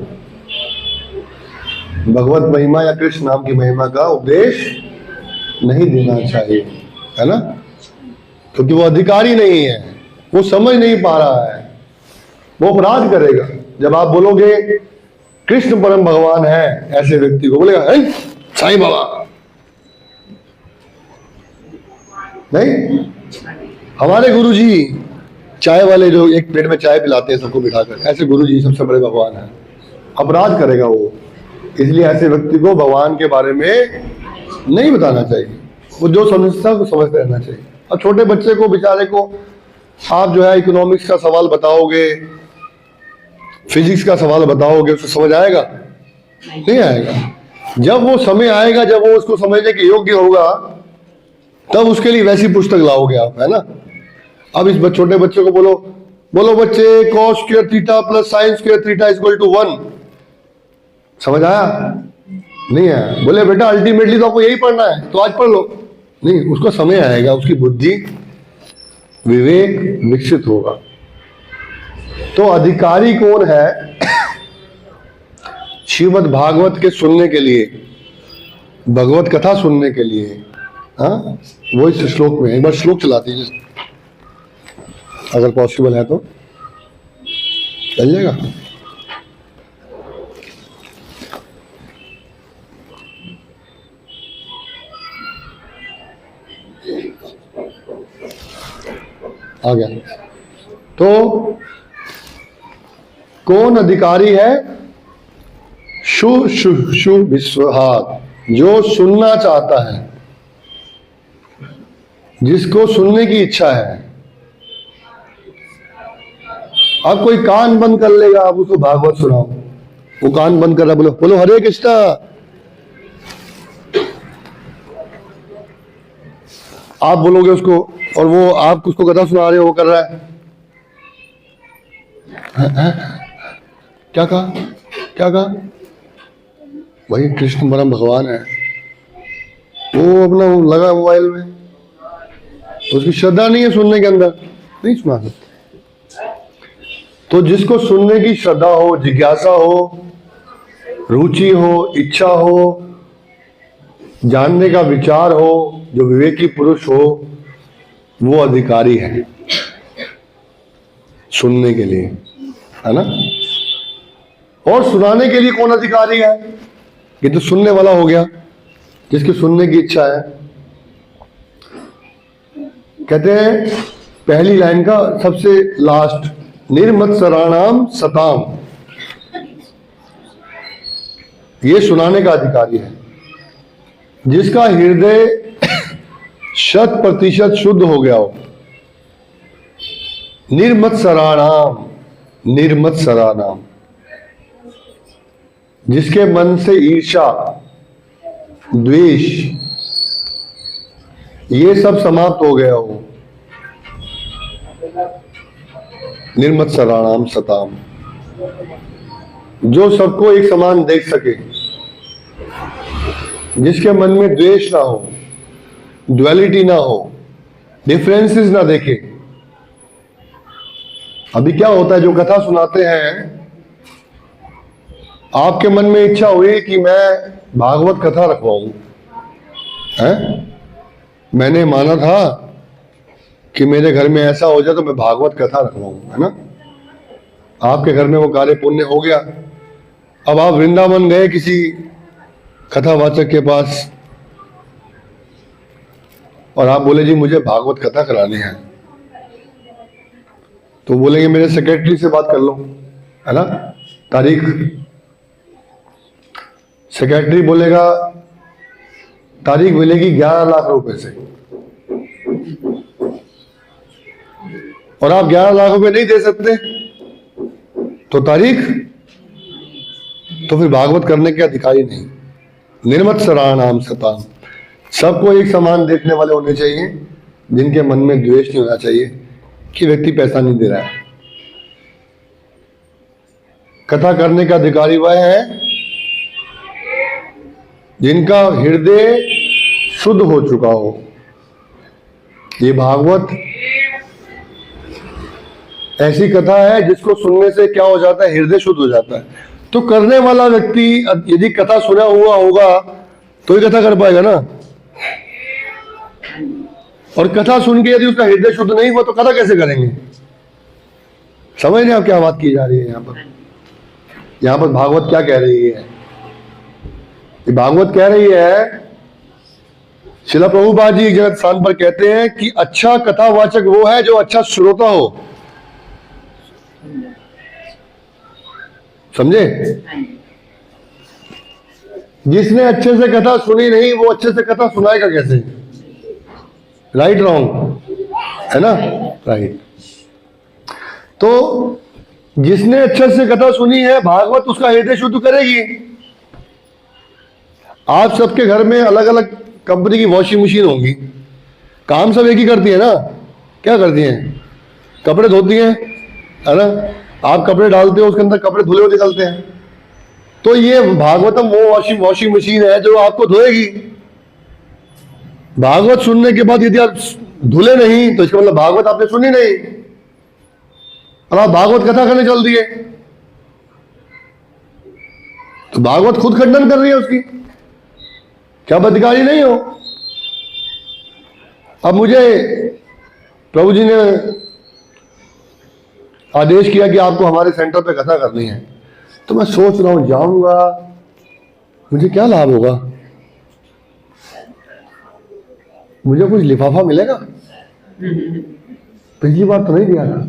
भगवत महिमा या कृष्ण नाम की महिमा का उपदेश नहीं देना चाहिए, है ना। क्योंकि वो अधिकारी नहीं है, वो समझ नहीं पा रहा है, वो अपराध करेगा। जब आप बोलोगे कृष्ण परम भगवान है, ऐसे व्यक्ति को बोलेगा साईं बाबा नहीं। हमारे गुरुजी चाय वाले जो एक प्लेट में चाय पिलाते हैं सबको बिठाकर, ऐसे गुरुजी सबसे बड़े भगवान हैं, अपराध करेगा वो। इसलिए ऐसे व्यक्ति को भगवान के बारे में नहीं बताना चाहिए, वो जो समझता है समझते रहना चाहिए। और छोटे बच्चे को, बेचारे को आप जो है इकोनॉमिक्स का सवाल बताओगे, फिजिक्स का सवाल बताओगे, उसको समझ आएगा? नहीं आएगा। जब वो समय आएगा, जब वो उसको समझने के योग्य होगा, तब उसके लिए वैसी पुस्तक लाओगे आप, है ना। अब इस छोटे बच्चे को बोलो बच्चे cos square theta plus sine square theta is equal to 1, समझ आया? नहीं आया। बोले बेटा अल्टीमेटली तो आपको यही पढ़ना है तो आज पढ़ लो। नहीं, उसको समय आएगा, उसकी बुद्धि विवेक विकसित होगा। तो अधिकारी कौन है श्रीमद् भागवत के सुनने के लिए, भगवत कथा सुनने के लिए? हाँ, वो इस श्लोक में, एक बार श्लोक चला दीजिए अगर पॉसिबल है तो, चल जाएगा। आ गया। तो कौन अधिकारी है? शु शु शु विश्वहात, जो सुनना चाहता है, जिसको सुनने की इच्छा है। अब कोई कान बंद कर लेगा, आप उसको भागवत सुनाओ, वो कान बंद कर रहा, बोलो बोलो हरे कृष्णा, आप बोलोगे उसको और वो आप उसको कथा सुना रहे हो, वो कर रहा है क्या कहा क्या कहा? वही कृष्ण परम भगवान है, वो अपना लगा मोबाइल में, उसकी श्रद्धा नहीं है सुनने के अंदर, नहीं सुना सकते। तो जिसको सुनने की श्रद्धा हो, जिज्ञासा हो, रुचि हो, इच्छा हो, जानने का विचार हो, जो विवेकी पुरुष हो, वो अधिकारी है सुनने के लिए, है ना। और सुनाने के लिए कौन अधिकारी है? ये तो सुनने वाला हो गया, जिसकी सुनने की इच्छा है। कहते हैं पहली लाइन का सबसे लास्ट, निर्मत्सराणाम सताम, ये सुनाने का अधिकारी है, जिसका हृदय 100% शुद्ध हो गया हो। निर्मत्सराणाम, निर्मत्सराणाम, जिसके मन से ईर्ष्या, द्वेष, ये सब समाप्त हो गया हो। निर्मत्सराणाम सताम, जो सबको एक समान देख सके, जिसके मन में द्वेष ना हो, ड्युअलिटी ना हो, डिफरेंसेस ना देखे। अभी क्या होता है, जो कथा सुनाते हैं, आपके मन में इच्छा हुई कि मैं भागवत कथा रखवाऊं, हैं? मैंने माना था कि मेरे घर में ऐसा हो जाए तो मैं भागवत कथा रखवाऊं, है ना। आपके घर में वो कार्य पुण्य हो गया। अब आप वृंदावन गए किसी कथावाचक के पास और आप बोले जी मुझे भागवत कथा करानी है, तो बोलेंगे मेरे सेक्रेटरी से बात कर लो, है ना। तारीख, सेक्रेटरी बोलेगा तारीख मिलेगी 11 लाख रुपए से, और आप 11 लाख रुपए नहीं दे सकते, तो तारीख, तो फिर भागवत करने के अधिकारी नहीं। निर्मत्सराणाम सताम, सबको एक समान देखने वाले होने चाहिए, जिनके मन में द्वेष नहीं होना चाहिए कि व्यक्ति पैसा नहीं दे रहा है। कथा करने का अधिकारी वह है जिनका हृदय शुद्ध हो चुका हो। ये भागवत ऐसी कथा है जिसको सुनने से क्या हो जाता है, हृदय शुद्ध हो जाता है। तो करने वाला व्यक्ति यदि कथा सुना हुआ होगा तो ही कथा कर पाएगा ना, और कथा सुन के यदि उसका हृदय शुद्ध नहीं हुआ तो कथा कैसे करेंगे? समझ रहे आप क्या बात की जा रही है? यहाँ पर भागवत क्या कह रही है? भागवत कह रही है, श्रील प्रभुपाद जी एक जगह स्थान पर कहते हैं कि अच्छा कथावाचक वो है जो अच्छा श्रोता हो। समझे? जिसने अच्छे से कथा सुनी नहीं, वो अच्छे से कथा सुनाएगा कैसे? राइट रॉन्ग, है ना? राइट। तो जिसने अच्छे से कथा सुनी है, भागवत उसका हृदय शुद्ध करेगी। आप सबके घर में अलग अलग कंपनी की वॉशिंग मशीन होंगी, काम सब एक ही करती है ना। क्या करती हैं? कपड़े धोती हैं, है ना। आप कपड़े डालते हो, उसके अंदर कपड़े धुले हुए निकलते हैं। तो ये भागवतम वो वॉशिंग मशीन है जो आपको धोएगी। भागवत सुनने के बाद यदि आप धुले नहीं, तो इसका मतलब भागवत आपने सुनी नहीं, और आप भागवत कथा करने चल दिए, तो भागवत खुद खंडन कर रही है उसकी, क्या आप अधिकारी नहीं हो? अब मुझे प्रभु जी ने आदेश किया कि आपको हमारे सेंटर पे कथा करनी है, तो मैं सोच रहा हूं जाऊंगा, मुझे क्या लाभ होगा? मुझे कुछ लिफाफा मिलेगा? पिछली बार तो नहीं दिया था।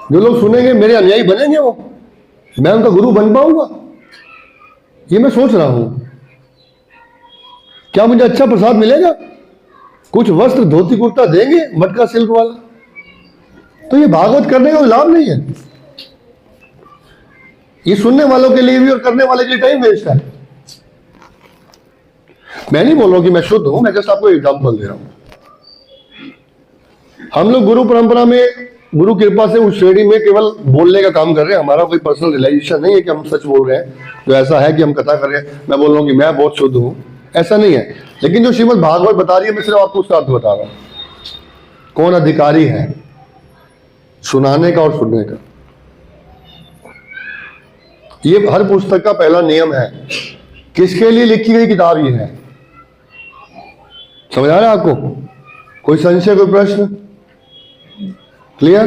जो लोग सुनेंगे मेरे अनुयायी बनेंगे, वो मैं उनका गुरु बन पाऊंगा, ये मैं सोच रहा हूं। क्या मुझे अच्छा प्रसाद मिलेगा? कुछ वस्त्र धोती कुर्ता देंगे मटका सिल्क वाला, तो ये भागवत करने का लाभ नहीं है। ये सुनने वालों के लिए भी और करने वाले के लिए टाइम वेस्ट है। मैं नहीं बोल रहा हूं कि मैं शुद्ध हूं, मैं जस्ट आपको एग्जांपल दे रहा हूं। हम लोग गुरु परंपरा में, गुरु कृपा से उस श्रेणी में केवल बोलने का काम कर रहे हैं। हमारा कोई पर्सनल रियलाइजेशन नहीं है कि हम सच बोल रहे हैं। तो ऐसा है कि हम कथा कर रहे हैं, मैं बोल रहा हूं कि मैं बहुत शुद्ध हूं, ऐसा नहीं है। लेकिन जो श्रीमद् भागवत बता रही है, मैं सिर्फ आपको उसका अर्थ बता रहा हूं। कौन अधिकारी है सुनाने का और सुनने का? ये हर पुस्तक का पहला नियम है। किसके लिए लिखी गई किताब ये है? समझ आ रहा है आपको? कोई संशय, कोई प्रश्न? क्लियर?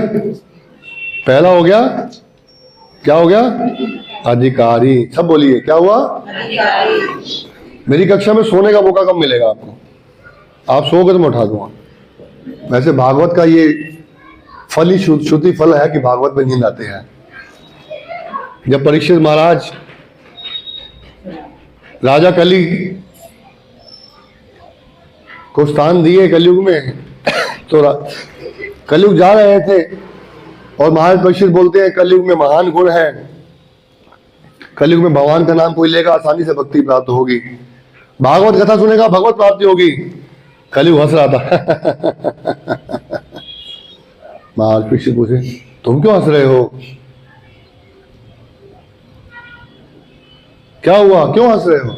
पहला हो गया, क्या हो गया? अधिकारी। सब बोलिए, क्या हुआ? अधिकारी। मेरी कक्षा में सोने का मौका कब मिलेगा आपको? आप सोओगे तो मैं उठा दूंगा। वैसे भागवत का ये फल ही श्रुति फल है कि भागवत में नींद आते हैं। जब परीक्षित महाराज राजा कली को स्थान दिए कलयुग में, तो कलयुग जा रहे थे और महाराज परीक्षित बोलते हैं कलयुग में महान गुण है, कलयुग में भगवान का नाम कोई लेगा आसानी से भक्ति प्राप्त होगी, भागवत कथा सुनेगा भगवत प्राप्ति होगी। कलयुग हंस रहा था। महाराज परीक्षित पूछे तुम क्यों हंस रहे हो? क्या हुआ, क्यों हंस रहे हो?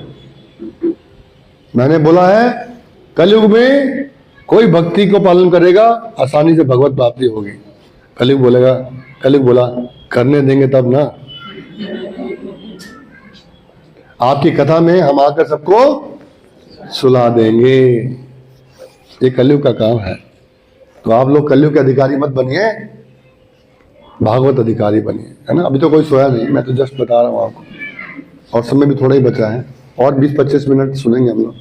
मैंने बोला है कलयुग में कोई भक्ति को पालन करेगा आसानी से भगवत प्राप्ति होगी। कलयुग बोला करने देंगे तब ना। आपकी कथा में हम आकर सबको सुला देंगे, ये कलयुग का काम है। तो आप लोग कलयुग के अधिकारी मत बनिए, भागवत अधिकारी बनिए, है ना। अभी तो कोई सोया नहीं, मैं तो जस्ट बता रहा हूँ आपको, और समय भी थोड़ा ही बचा है, और 20-25 मिनट सुनेंगे हम लोग।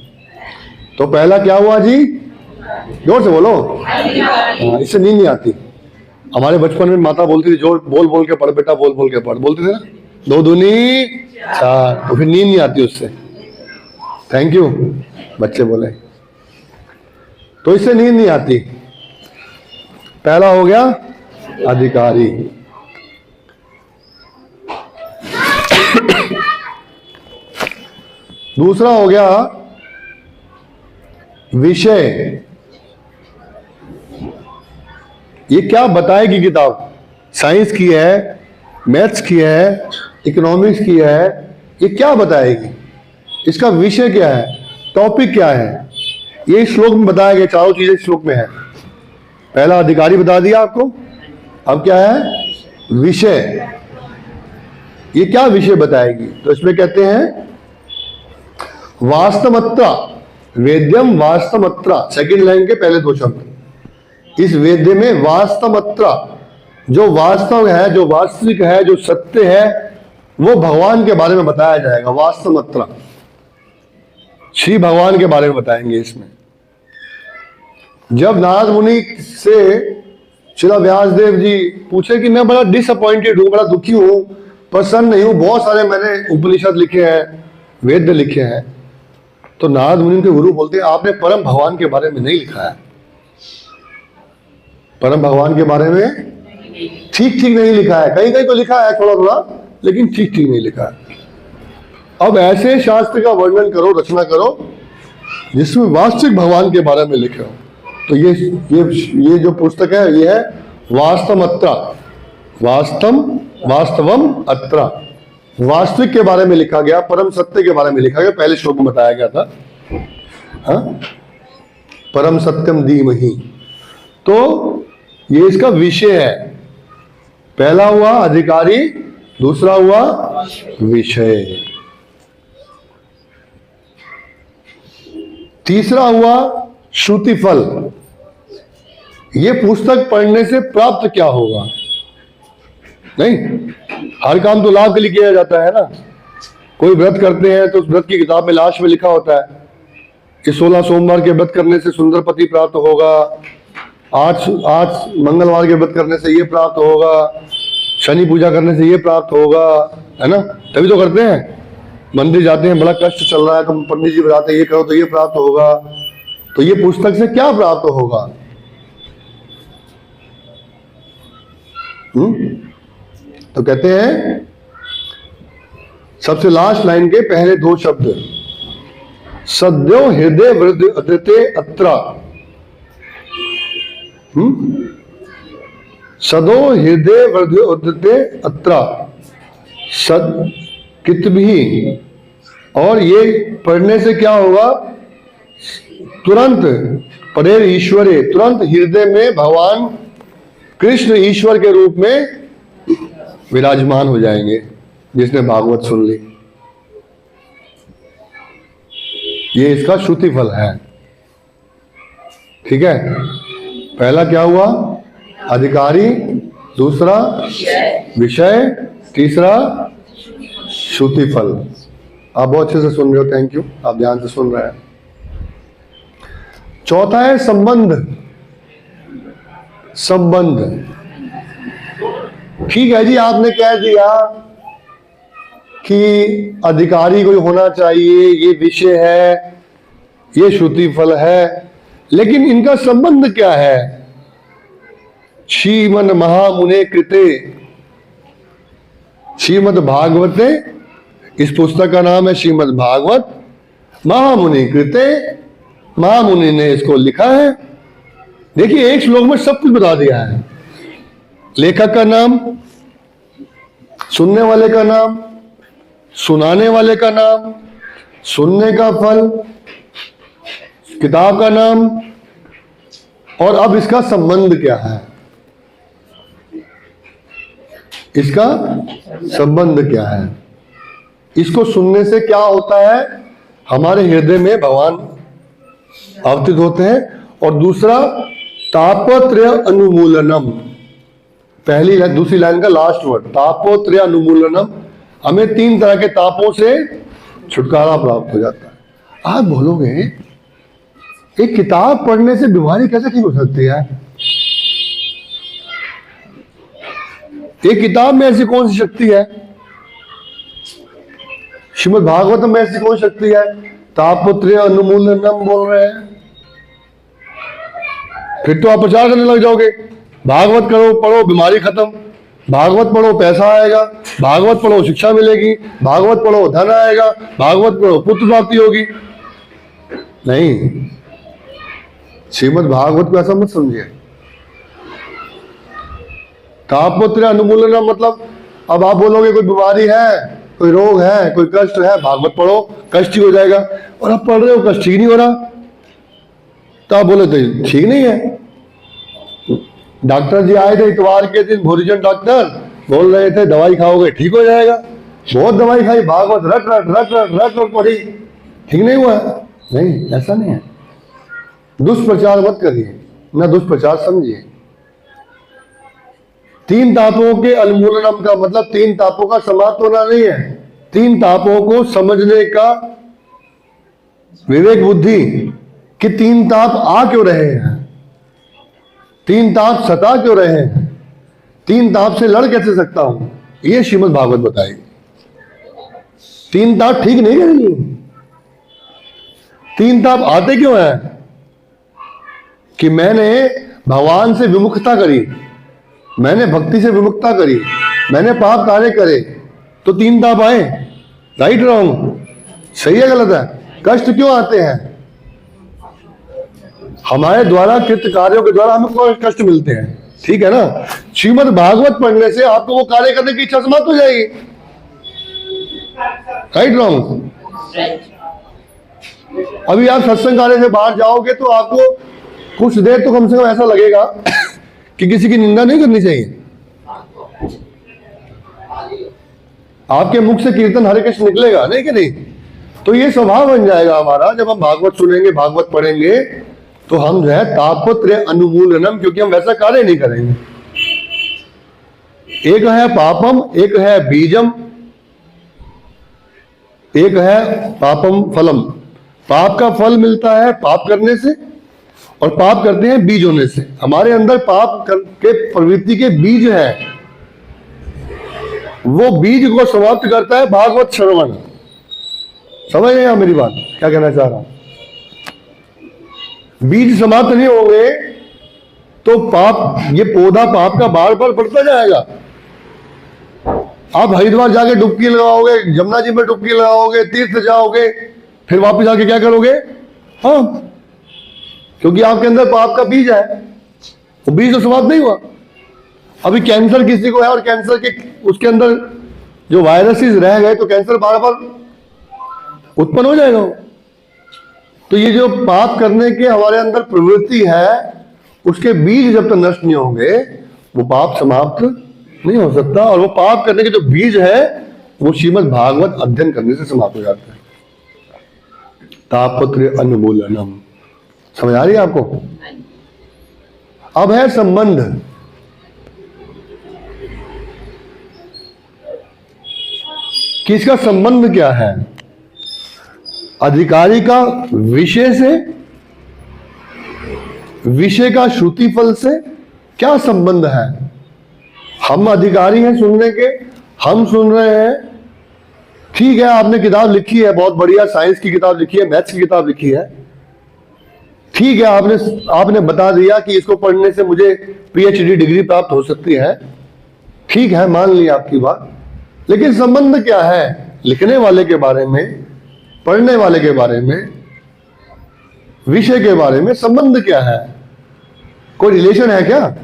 तो पहला क्या हुआ जी? जोर से बोलो। इससे नींद नहीं आती। हमारे बचपन में माता बोलती थी जोर बोल बोल के पढ़ बेटा, बोल बोल के पढ़, बोलते थे ना, 2 दूनी 4, तो फिर नींद नहीं आती उससे। थैंक यू बच्चे बोले। तो इससे नींद नहीं आती। पहला हो गया अधिकारी। दूसरा हो गया विषय। ये क्या बताएगी किताब? साइंस की है, मैथ्स की है, इकोनॉमिक्स की है, ये क्या बताएगी? इसका विषय क्या है, टॉपिक क्या है, ये श्लोक में बताया गया। चारों चीजें श्लोक में है। पहला अधिकारी बता दिया आपको, अब क्या है? विषय। ये क्या विषय बताएगी? तो इसमें कहते हैं वास्तवमत्रा, वेद्यम वास्तवमत्रा, सेकंड लाइन के पहले 2 शब्द। इस वेद्य में वास्तवमत्रा, जो वास्तव है, जो वास्तविक है, जो सत्य है, वो भगवान के बारे में बताया जाएगा। वास्तवमत्रा श्री भगवान के बारे में बताएंगे इसमें। जब नारद मुनि से श्रील व्यासदेव जी पूछे कि मैं बड़ा डिसअपॉइंटेड हूं, बड़ा दुखी हूं, प्रसन्न नहीं हूं, बहुत सारे मैंने उपनिषद लिखे हैं, वेद लिखे हैं, तो नारद मुनि के गुरु बोलते हैं आपने परम भगवान के बारे में नहीं लिखा है। परम भगवान के बारे में ठीक ठीक नहीं लिखा है। कहीं कहीं तो लिखा है थोड़ा थोड़ा, लेकिन ठीक ठीक नहीं लिखा है। अब ऐसे शास्त्र का वर्णन करो, रचना करो जिसमें वास्तविक भगवान के बारे में लिखे हो। तो ये जो पुस्तक है ये है वास्तवमत्रा, वास्तवम अत्रा, वास्तविक के बारे में लिखा गया, परम सत्य के बारे में लिखा गया। पहले श्लोक में बताया गया था, हाँ, परम सत्यम धीमहि। तो ये इसका विषय है। पहला हुआ अधिकारी, दूसरा हुआ विषय, तीसरा हुआ श्रुति फल। ये पुस्तक पढ़ने से प्राप्त क्या होगा? नहीं, हर काम तो लाभ के लिए किया जाता है ना। कोई व्रत करते हैं तो उस व्रत की किताब में लास्ट में लिखा होता है कि 16 सोमवार के व्रत करने से सुंदर पति प्राप्त होगा, आज आज मंगलवार के व्रत करने से ये प्राप्त होगा, शनि पूजा करने से ये प्राप्त होगा, है ना, तभी तो करते हैं। मंदिर जाते हैं, बड़ा कष्ट चल रहा है तो पंडित जी बताते हैं ये करो तो ये प्राप्त होगा। तो ये पुस्तक से क्या प्राप्त होगा? तो कहते हैं सबसे लास्ट लाइन के पहले दो शब्द, सद्यो हृदय वृद्धते अत्रा, सदो हृदय वृद्धते अत्रा, सद कित भी, और ये पढ़ने से क्या होगा? तुरंत परेर ईश्वरे, तुरंत हृदय में भगवान कृष्ण ईश्वर के रूप में विराजमान हो जाएंगे, जिसने भागवत सुन ली। ये इसका श्रुति फल है। ठीक है, पहला क्या हुआ? अधिकारी, दूसरा विषय, तीसरा श्रुति फल। आप बहुत अच्छे से सुन रहे हो, थैंक यू, आप ध्यान से सुन रहे हैं। चौथा है संबंध। संबंध, ठीक है जी, आपने कह दिया कि अधिकारी कोई होना चाहिए, ये विषय है, ये श्रुति फल है, लेकिन इनका संबंध क्या है? श्रीमद् महामुने कृते, श्रीमद् भागवते, इस पुस्तक का नाम है श्रीमद् भागवत, महामुनि कृते, महामुनि ने इसको लिखा है। देखिए एक श्लोक में सब कुछ बता दिया है, लेखक का नाम, सुनने वाले का नाम, सुनाने वाले का नाम, सुनने का फल, किताब का नाम, और अब इसका संबंध क्या है? इसका संबंध क्या है? इसको सुनने से क्या होता है? हमारे हृदय में भगवान अवतरित होते हैं। और दूसरा तापत्रय अनुमूलनम, पहली दूसरी लाइन का लास्ट वर्ड, तापोत्रय अनुमूलनम, हमें 3 तरह के तापों से छुटकारा प्राप्त हो जाता है। आप बोलोगे एक किताब पढ़ने से बीमारी कैसे ठीक हो सकती है? एक किताब में ऐसी कौन सी शक्ति है? श्रीमद् भागवत में ऐसी कौन शक्ति है? तापत्रय अनुमूलनम बोल रहे हैं। फिर तो आप प्रचार करने लग जाओगे, भागवत करो, पढ़ो, बीमारी खत्म, भागवत पढ़ो पैसा आएगा, भागवत पढ़ो शिक्षा मिलेगी, भागवत पढ़ो धन आएगा, भागवत पढ़ो पुत्र प्राप्ति होगी। नहीं, श्रीमद् भागवत को ऐसा मत समझिए। तापत्रय अनुमूलनम मतलब अब आप बोलोगे कोई बीमारी है, कोई रोग है, कोई कष्ट है, भागवत पढ़ो कष्ट ठीक हो जाएगा, और आप पढ़ रहे हो कष्ट ठीक नहीं हो रहा, तो आप बोले तो ठीक नहीं है। डॉक्टर जी आए थे इतवार के दिन, भोरिजन डॉक्टर बोल रहे थे दवाई खाओगे ठीक हो जाएगा, बहुत दवाई खाई, भागवत रट रट रट रट रट रट पढ़ी, ठीक नहीं हुआ। नहीं, ऐसा नहीं है। दुष्प्रचार मत करिए, ना दुष्प्रचार समझिए। 3 तापों के अनुमूलनम का मतलब 3 तापों का समाप्त होना नहीं है, 3 तापों को समझने का विवेक बुद्धि कि 3 ताप आ क्यों रहे हैं, 3 ताप सता क्यों रहे हैं, 3 ताप से लड़ कैसे सकता हूं, ये श्रीमद् भागवत बताएगी। 3 ताप ठीक नहीं करेंगी। 3 ताप आते क्यों हैं? कि मैंने भगवान से विमुखता करी, मैंने भक्ति से विमुखता करी, मैंने पाप कार्य करे, तो 3 ताप आए। राइट रॉन्ग, सही है गलत है? कष्ट क्यों आते हैं? हमारे द्वारा कृत कार्यों के द्वारा हमें कष्ट मिलते हैं, ठीक है ना। श्रीमद् भागवत पढ़ने से आपको वो कार्य करने की इच्छा समाप्त हो जाएगी। Right wrong? अभी आप सत्संग कार्य से बाहर जाओगे तो आपको कुछ देर तो कम से कम ऐसा लगेगा कि किसी की निंदा नहीं करनी चाहिए। आपके मुख से कीर्तन हरे कृष्ण निकलेगा, नहीं कि नहीं? तो ये स्वभाव बन जाएगा हमारा, जब हम भागवत सुनेंगे, भागवत पढ़ेंगे, तो हम जो है तापत्रय अनुमूलनम, क्योंकि हम वैसा कार्य नहीं करेंगे। एक है पापम, एक है बीजम, एक है पापम फलम। पाप का फल मिलता है पाप करने से, और पाप करते हैं बीज होने से। हमारे अंदर पाप के प्रवृत्ति के बीज है, वो बीज को समाप्त करता है भागवत श्रवण। समझ रहे हैं मेरी बात, क्या कहना चाह रहा हूं? बीज समाप्त नहीं होंगे तो पाप, ये पौधा पाप का बार बार बढ़ता जाएगा। आप हरिद्वार जाके डुबकी लगाओगे, जमुना जी में डुबकी लगाओगे, तीर्थ जाओगे, फिर वापस आके क्या करोगे? हाँ, क्योंकि आपके अंदर पाप का बीज है, वो बीज तो समाप्त नहीं हुआ। अभी कैंसर किसी को है और कैंसर के उसके अंदर जो वायरसेस रह गए तो कैंसर बार बार उत्पन्न हो जाएगा। तो ये जो पाप करने के हमारे अंदर प्रवृत्ति है, उसके बीज जब तक नष्ट नहीं होंगे वो पाप समाप्त नहीं हो सकता। और वो पाप करने के जो बीज है वो श्रीमद् भागवत अध्ययन करने से समाप्त हो जाता है। तापत्र अनुमूलनम, समझ आ रही है आपको? अब है संबंध। किसका संबंध क्या है? अधिकारी का विषय से, विषय का श्रुति फल से क्या संबंध है? हम अधिकारी हैं सुनने के, हम सुन रहे हैं, ठीक है, आपने किताब लिखी है, बहुत बढ़िया, साइंस की किताब लिखी है, मैथ्स की किताब लिखी है, ठीक है, आपने बता दिया कि इसको पढ़ने से मुझे पीएचडी डिग्री प्राप्त हो सकती है, ठीक है, मान ली आपकी बात। लेकिन संबंध क्या है? लिखने वाले के बारे में, पढ़ने वाले के बारे में, विषय के बारे में संबंध क्या है? कोई रिलेशन है क्या?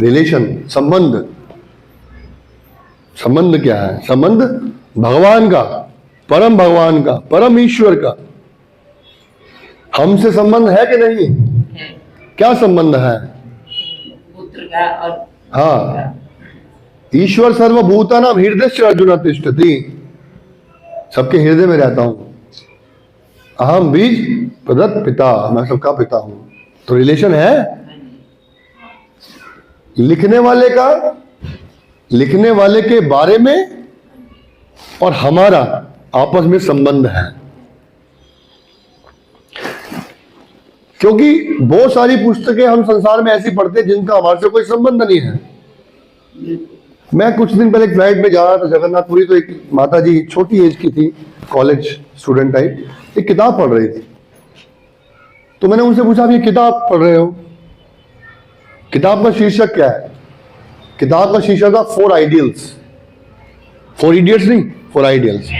रिलेशन, संबंध, संबंध क्या है? संबंध भगवान का, परम भगवान का, परम ईश्वर का। हमसे संबंध है कि नहीं? क्या संबंध है? पुत्र का। और हाँ, ईश्वर सर्वभूतानां हृदयस्य अर्जुन तिष्ठति, सबके हृदय में रहता हूं। अहम बीज प्रदत्त पिता, मैं सबका पिता हूं। तो रिलेशन है लिखने वाले का, लिखने वाले के बारे में और हमारा आपस में संबंध है। क्योंकि बहुत सारी पुस्तकें हम संसार में ऐसी पढ़ते हैं जिनका हमारे से कोई संबंध नहीं है। मैं कुछ दिन पहले फ्लाइट में जा रहा था जगन्नाथपुरी, तो एक माता जी छोटी एज की थी, कॉलेज स्टूडेंट टाइप, एक किताब पढ़ रही थी। तो मैंने उनसे पूछा, आप ये किताब पढ़ रहे हो, किताब का शीर्षक क्या है? किताब का शीर्षक था 4 आइडियल्स, 4 इडियट्स नहीं, 4 आइडियल्स।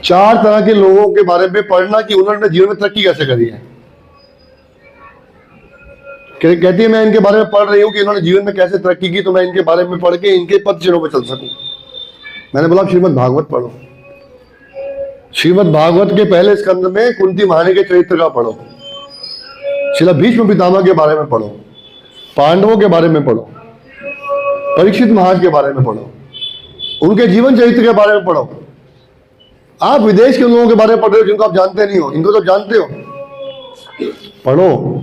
4 तरह के लोगों के बारे में पढ़ना कि उन्होंने जीवन में तरक्की कैसे करी है। कहती है मैं इनके बारे में पढ़ रही हूँ कि इन्होंने जीवन में कैसे तरक्की की, तो मैं इनके बारे में पढ़ के इनके पद चिन्हों पर चल सकूं। मैंने बोला श्रीमद् भागवत पढ़ो, श्रीमद् भागवत के पहले स्कंद में कुंती महारानी के चरित्र का पढ़ो, श्रील भीष्म पितामह के बारे में पढ़ो, पांडवों के बारे में पढ़ो, परीक्षित महाराज के बारे में पढ़ो, उनके जीवन चरित्र के बारे में पढ़ो। आप विदेश के लोगों के बारे में पढ़ रहे हो जिनको आप जानते नहीं हो, इनको तो जानते हो। पढ़ो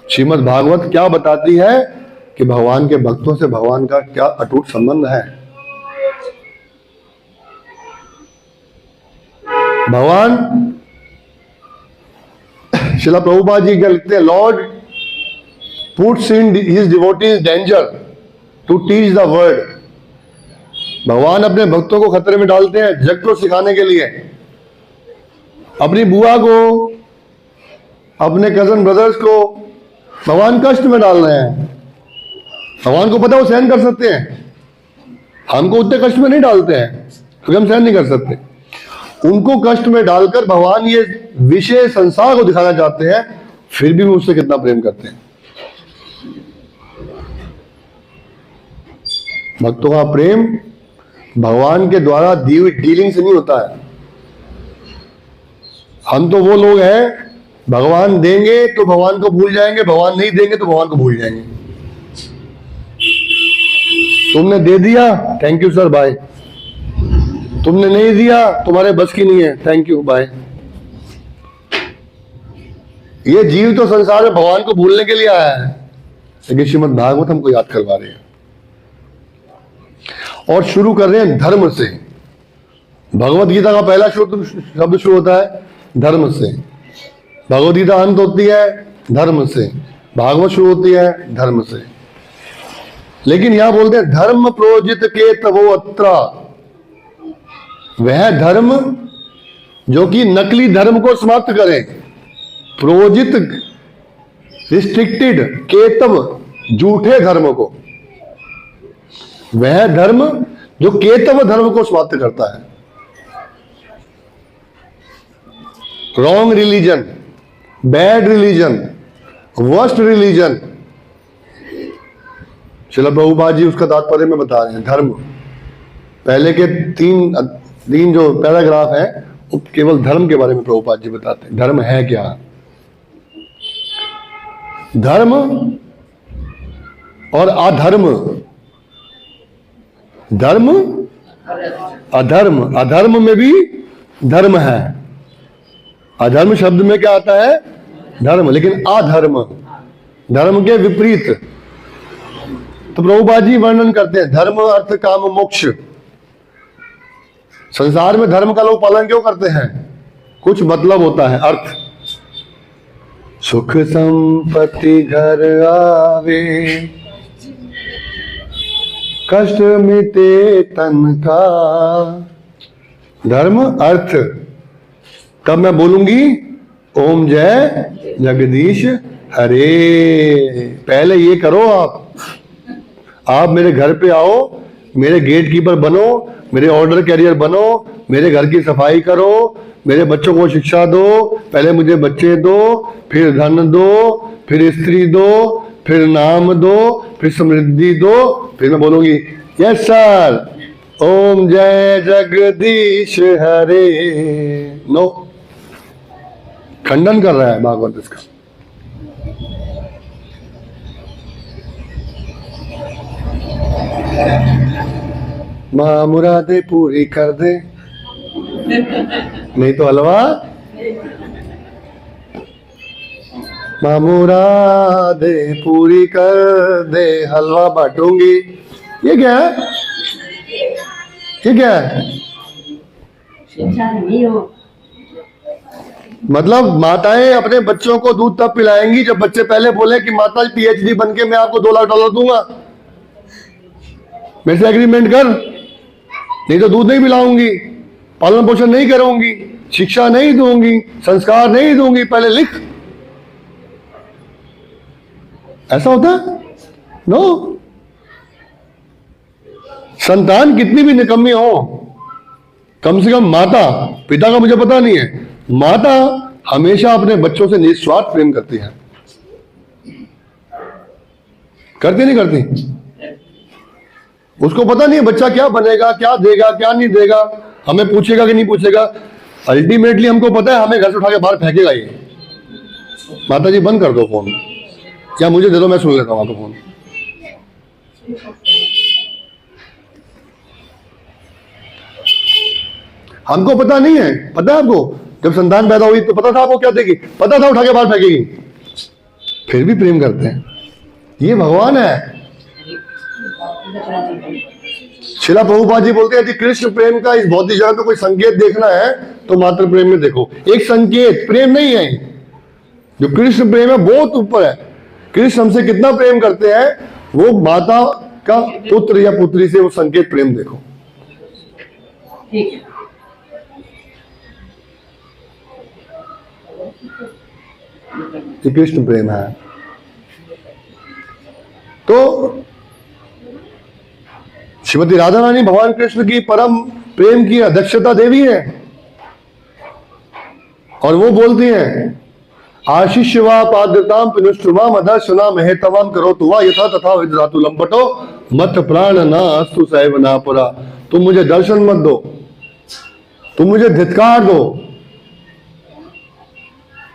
श्रीमद् भागवत क्या बताती है कि भगवान के भक्तों से भगवान का क्या अटूट संबंध है। भगवान श्रील प्रभुपाद जी क्या लिखते हैं, Lord puts in his devotees danger to teach the world. भगवान अपने भक्तों को खतरे में डालते हैं जग को सिखाने के लिए। अपनी बुआ को, अपने कजन ब्रदर्स को भगवान कष्ट में डाल रहे हैं। भगवान को पता है वो सहन कर सकते हैं, हमको उतने कष्ट में नहीं डालते हैं क्योंकि हम सहन नहीं कर सकते। उनको कष्ट में डालकर भगवान ये विषय संसार को दिखाना चाहते हैं, फिर भी वो उससे कितना प्रेम करते हैं। भक्तों का प्रेम भगवान के द्वारा दी हुई डीलिंग से नहीं होता है। हम तो वो लोग हैं, भगवान देंगे तो भगवान को भूल जाएंगे, भगवान नहीं देंगे तो भगवान को भूल जाएंगे। तुमने दे दिया, थैंक यू सर, बाय। तुमने नहीं दिया, तुम्हारे बस की नहीं है, थैंक यू, बाय। ये जीव तो संसार में भगवान को भूलने के लिए आया है, लेकिन श्रीमद् भागवत हमको याद करवा रहे हैं। और शुरू कर रहे हैं धर्म से। भगवत गीता का पहला शब्द शुरू होता है धर्म से, भगवत गीता अंत होती है धर्म से। भागवत शुरू होती है धर्म से, लेकिन यहां बोलते हैं धर्म प्रोजित के तवो अत्र, वह धर्म जो कि नकली धर्म को समाप्त करे। प्रोजित रिस्ट्रिक्टेड, केतव झूठे धर्म को, वह धर्म जो केतव धर्म को समाप्त करता है। Wrong religion, bad religion, worst religion. Srila Prabhupada ji उसका तात्पर्य में बता रहे हैं। धर्म पहले के तीन जो पैराग्राफ है वो केवल धर्म के बारे में प्रभुपाद जी बताते हैं। धर्म है क्या? धर्म और अधर्म, धर्म अधर्म, अधर्म में भी धर्म है। अधर्म शब्द में क्या आता है? धर्म, लेकिन अधर्म धर्म के विपरीत। तो प्रभुपाद जी वर्णन करते हैं धर्म अर्थ काम मोक्ष। संसार में धर्म का लोग पालन क्यों करते हैं? कुछ मतलब होता है, अर्थ। सुख संपत्ति घर आवे, कष्ट मिटे तन का। धर्म अर्थ। तब मैं बोलूंगी ओम जय जगदीश हरे। पहले ये करो, आप मेरे घर पे आओ, मेरे गेट कीपर बनो, मेरे ऑर्डर कैरियर बनो, मेरे घर की सफाई करो, मेरे बच्चों को शिक्षा दो। पहले मुझे बच्चे दो, फिर धन दो, फिर स्त्री दो, फिर नाम दो, फिर समृद्धि दो। फिर मैं बोलूंगी यस सर, ओम जय जगदीश हरे। नो, खंडन कर रहा है भागवत इसका। मां मुरादे पूरी कर दे, नहीं तो हलवा। मां मुरादे पूरी कर दे, हलवा बांटूंगी। ये क्या है? ये क्या है? शिक्षा नहीं हो। मतलब माताएं अपने बच्चों को दूध तब पिलाएंगी जब बच्चे पहले बोले कि माता पीएचडी बनके मैं आपको $2 लाख दूंगा, मेरे से एग्रीमेंट कर, नहीं तो दूध नहीं पिलाऊंगी, पालन पोषण नहीं करूंगी, शिक्षा नहीं दूंगी, संस्कार नहीं दूंगी, पहले लिख। ऐसा होता है? नो। संतान कितनी भी निकम्मी हो, कम से कम माता, पिता का मुझे पता नहीं है, माता हमेशा अपने बच्चों से निस्वार्थ प्रेम करती है। करती नहीं करती? उसको पता नहीं है बच्चा क्या बनेगा, क्या देगा, क्या नहीं देगा, हमें पूछेगा कि नहीं पूछेगा। अल्टीमेटली हमको पता है हमें घर से उठा के बाहर फेंकेगा ये। माता जी बंद कर दो फोन, या मुझे दे दो, मैं सुन लेता हूं आपको फोन। हमको पता नहीं है, पता है आपको? जब संतान पैदा हुई तो पता था आपको क्या देगी? पता था उठा के बाहर फेंकेगी, फिर भी प्रेम करते हैं। ये भगवान है। श्रील प्रभुपाद जी बोलते हैं यदि कृष्ण प्रेम का इस भौतिक जगत में कोई संकेत देखना है तो मात्र प्रेम में देखो। एक संकेत, प्रेम नहीं है। जो कृष्ण प्रेम है बहुत ऊपर है। कृष्ण हमसे कितना प्रेम करते हैं, वो माता का पुत्र या पुत्री से वो संकेत प्रेम देखो। ठीक है। ये कृष्ण प्रेम है। तो श्रीमती राधा रानी भगवान कृष्ण की परम प्रेम की अध्यक्षता देवी है, और वो बोलती हैं आशीष वा पाद्रताम पिनुष्टुमा मदर्शना महेतवाम करो तुवा यथा तथा विद्रातु लंपटो मत प्राण न अस्तु सैव ना पुरा। तुम मुझे दर्शन मत दो, तुम मुझे धिक्कार दो,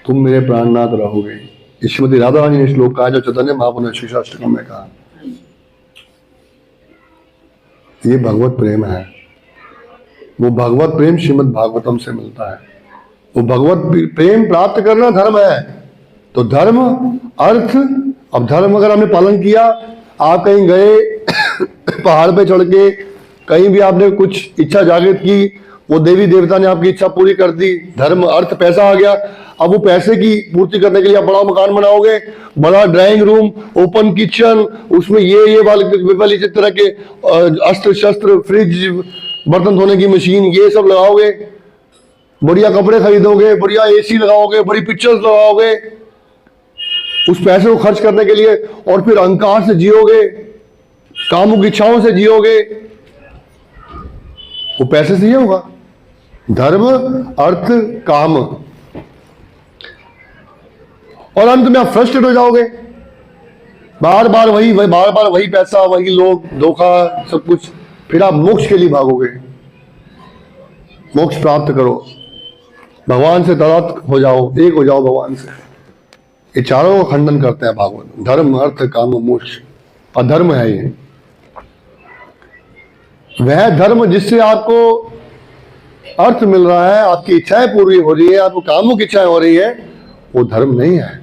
तुम मेरे प्राणनाथ रहोगे। श्रीमती राधा रानी ने श्लोक कहा जो चैतन्य महाप्रभु ने शिक्षाष्टकम में कहा। ये भगवत प्रेम है। वो भगवत प्रेम श्रीमद् भागवतम से मिलता है। वो भगवत प्रेम प्राप्त करना धर्म है। तो धर्म अर्थ, अब धर्म अगर हमने पालन किया, आप कहीं गए पहाड़ पे चढ़ के, कहीं भी आपने कुछ इच्छा जागृत की, वो देवी देवता ने आपकी इच्छा पूरी कर दी, धर्म अर्थ पैसा आ गया। अब वो पैसे की पूर्ति करने के लिए आप बड़ा मकान बनाओगे, बड़ा ड्राइंग रूम, ओपन किचन, उसमें ये वाली तरह के अस्त्र शस्त्र, फ्रिज, बर्तन धोने की मशीन, ये सब लगाओगे, बढ़िया कपड़े खरीदोगे, बढ़िया एसी लगाओगे, बड़ी पिक्चर्स लगाओगे उस पैसे को खर्च करने के लिए, और फिर अहंकार से जियोगे, कामुक इच्छाओं से जियोगे, वो पैसे से ही होगा। धर्म, अर्थ, काम, और अंत में आप फ्रस्ट्रेट हो जाओगे, बार बार वही पैसा, वही लोग, धोखा, सब कुछ। फिर आप मोक्ष के लिए भागोगे, मोक्ष प्राप्त करो, भगवान से तादात्म्य हो जाओ, एक हो जाओ भगवान से। ये चारों का खंडन करते हैं भागवत, धर्म, अर्थ, काम, मोक्ष। अधर्म है ये, वह धर्म जिससे आपको अर्थ मिल रहा है, आपकी इच्छाएं पूरी हो रही है, आपको कामों की इच्छाएं हो रही है, वो धर्म नहीं है।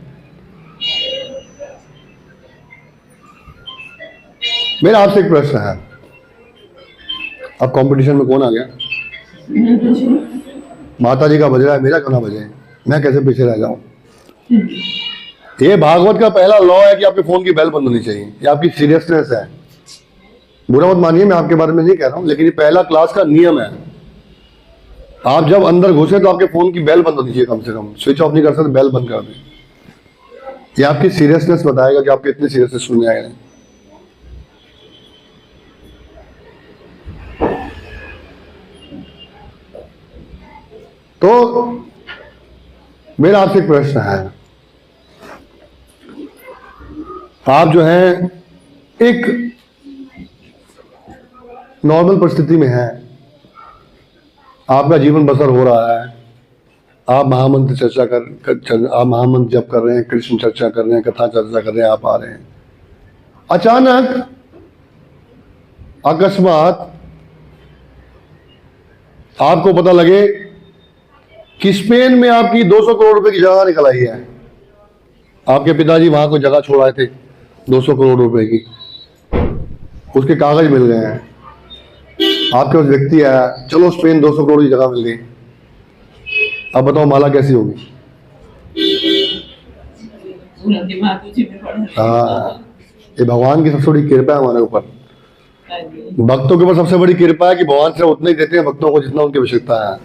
मेरा आपसे एक प्रश्न है, अब कंपटीशन में कौन आ गया? माता जी का बज रहा है, मेरा क्यों ना बजे? मैं कैसे पीछे रह जाऊं? ये भागवत का पहला लॉ है कि आपके फोन की बेल बंद होनी चाहिए। ये आपकी सीरियसनेस है, बुरा मत मानिए, मैं आपके बारे में नहीं कह रहा हूं, लेकिन ये पहला क्लास का नियम है। आप जब अंदर घुसे तो आपके फोन की बेल बंद होनी चाहिए, कम से कम स्विच ऑफ नहीं कर सकते, बेल बंद कर दें। ये आपकी सीरियसनेस बताएगा कि आप कितने सीरियसनेस सुनने आए हैं। तो मेरा आपसे एक प्रश्न है, आप जो है एक नॉर्मल परिस्थिति में हैं, आपका जीवन बसर हो रहा है, आप महामंत्र चर्चा आप महामंत्र जप कर रहे हैं, कृष्ण चर्चा कर रहे हैं, कथा चर्चा कर रहे हैं, आप आ रहे हैं, अचानक अकस्मात आपको पता लगे कि स्पेन में आपकी 200 करोड़ रुपए की जगह निकल आई है। आपके पिताजी वहां को जगह छोड़ आए थे 200 करोड़ रुपए की, उसके कागज मिल गए हैं, आपके उस व्यक्ति आया, चलो स्पेन 200 करोड़ की जगह मिल गई, अब बताओ माला कैसी होगी? हाँ, ये भगवान की सबसे बड़ी कृपा है हमारे ऊपर। भक्तों के ऊपर सबसे बड़ी कृपा है कि भगवान से उतना ही देते हैं भक्तों को जितना उनकी आवश्यकता है,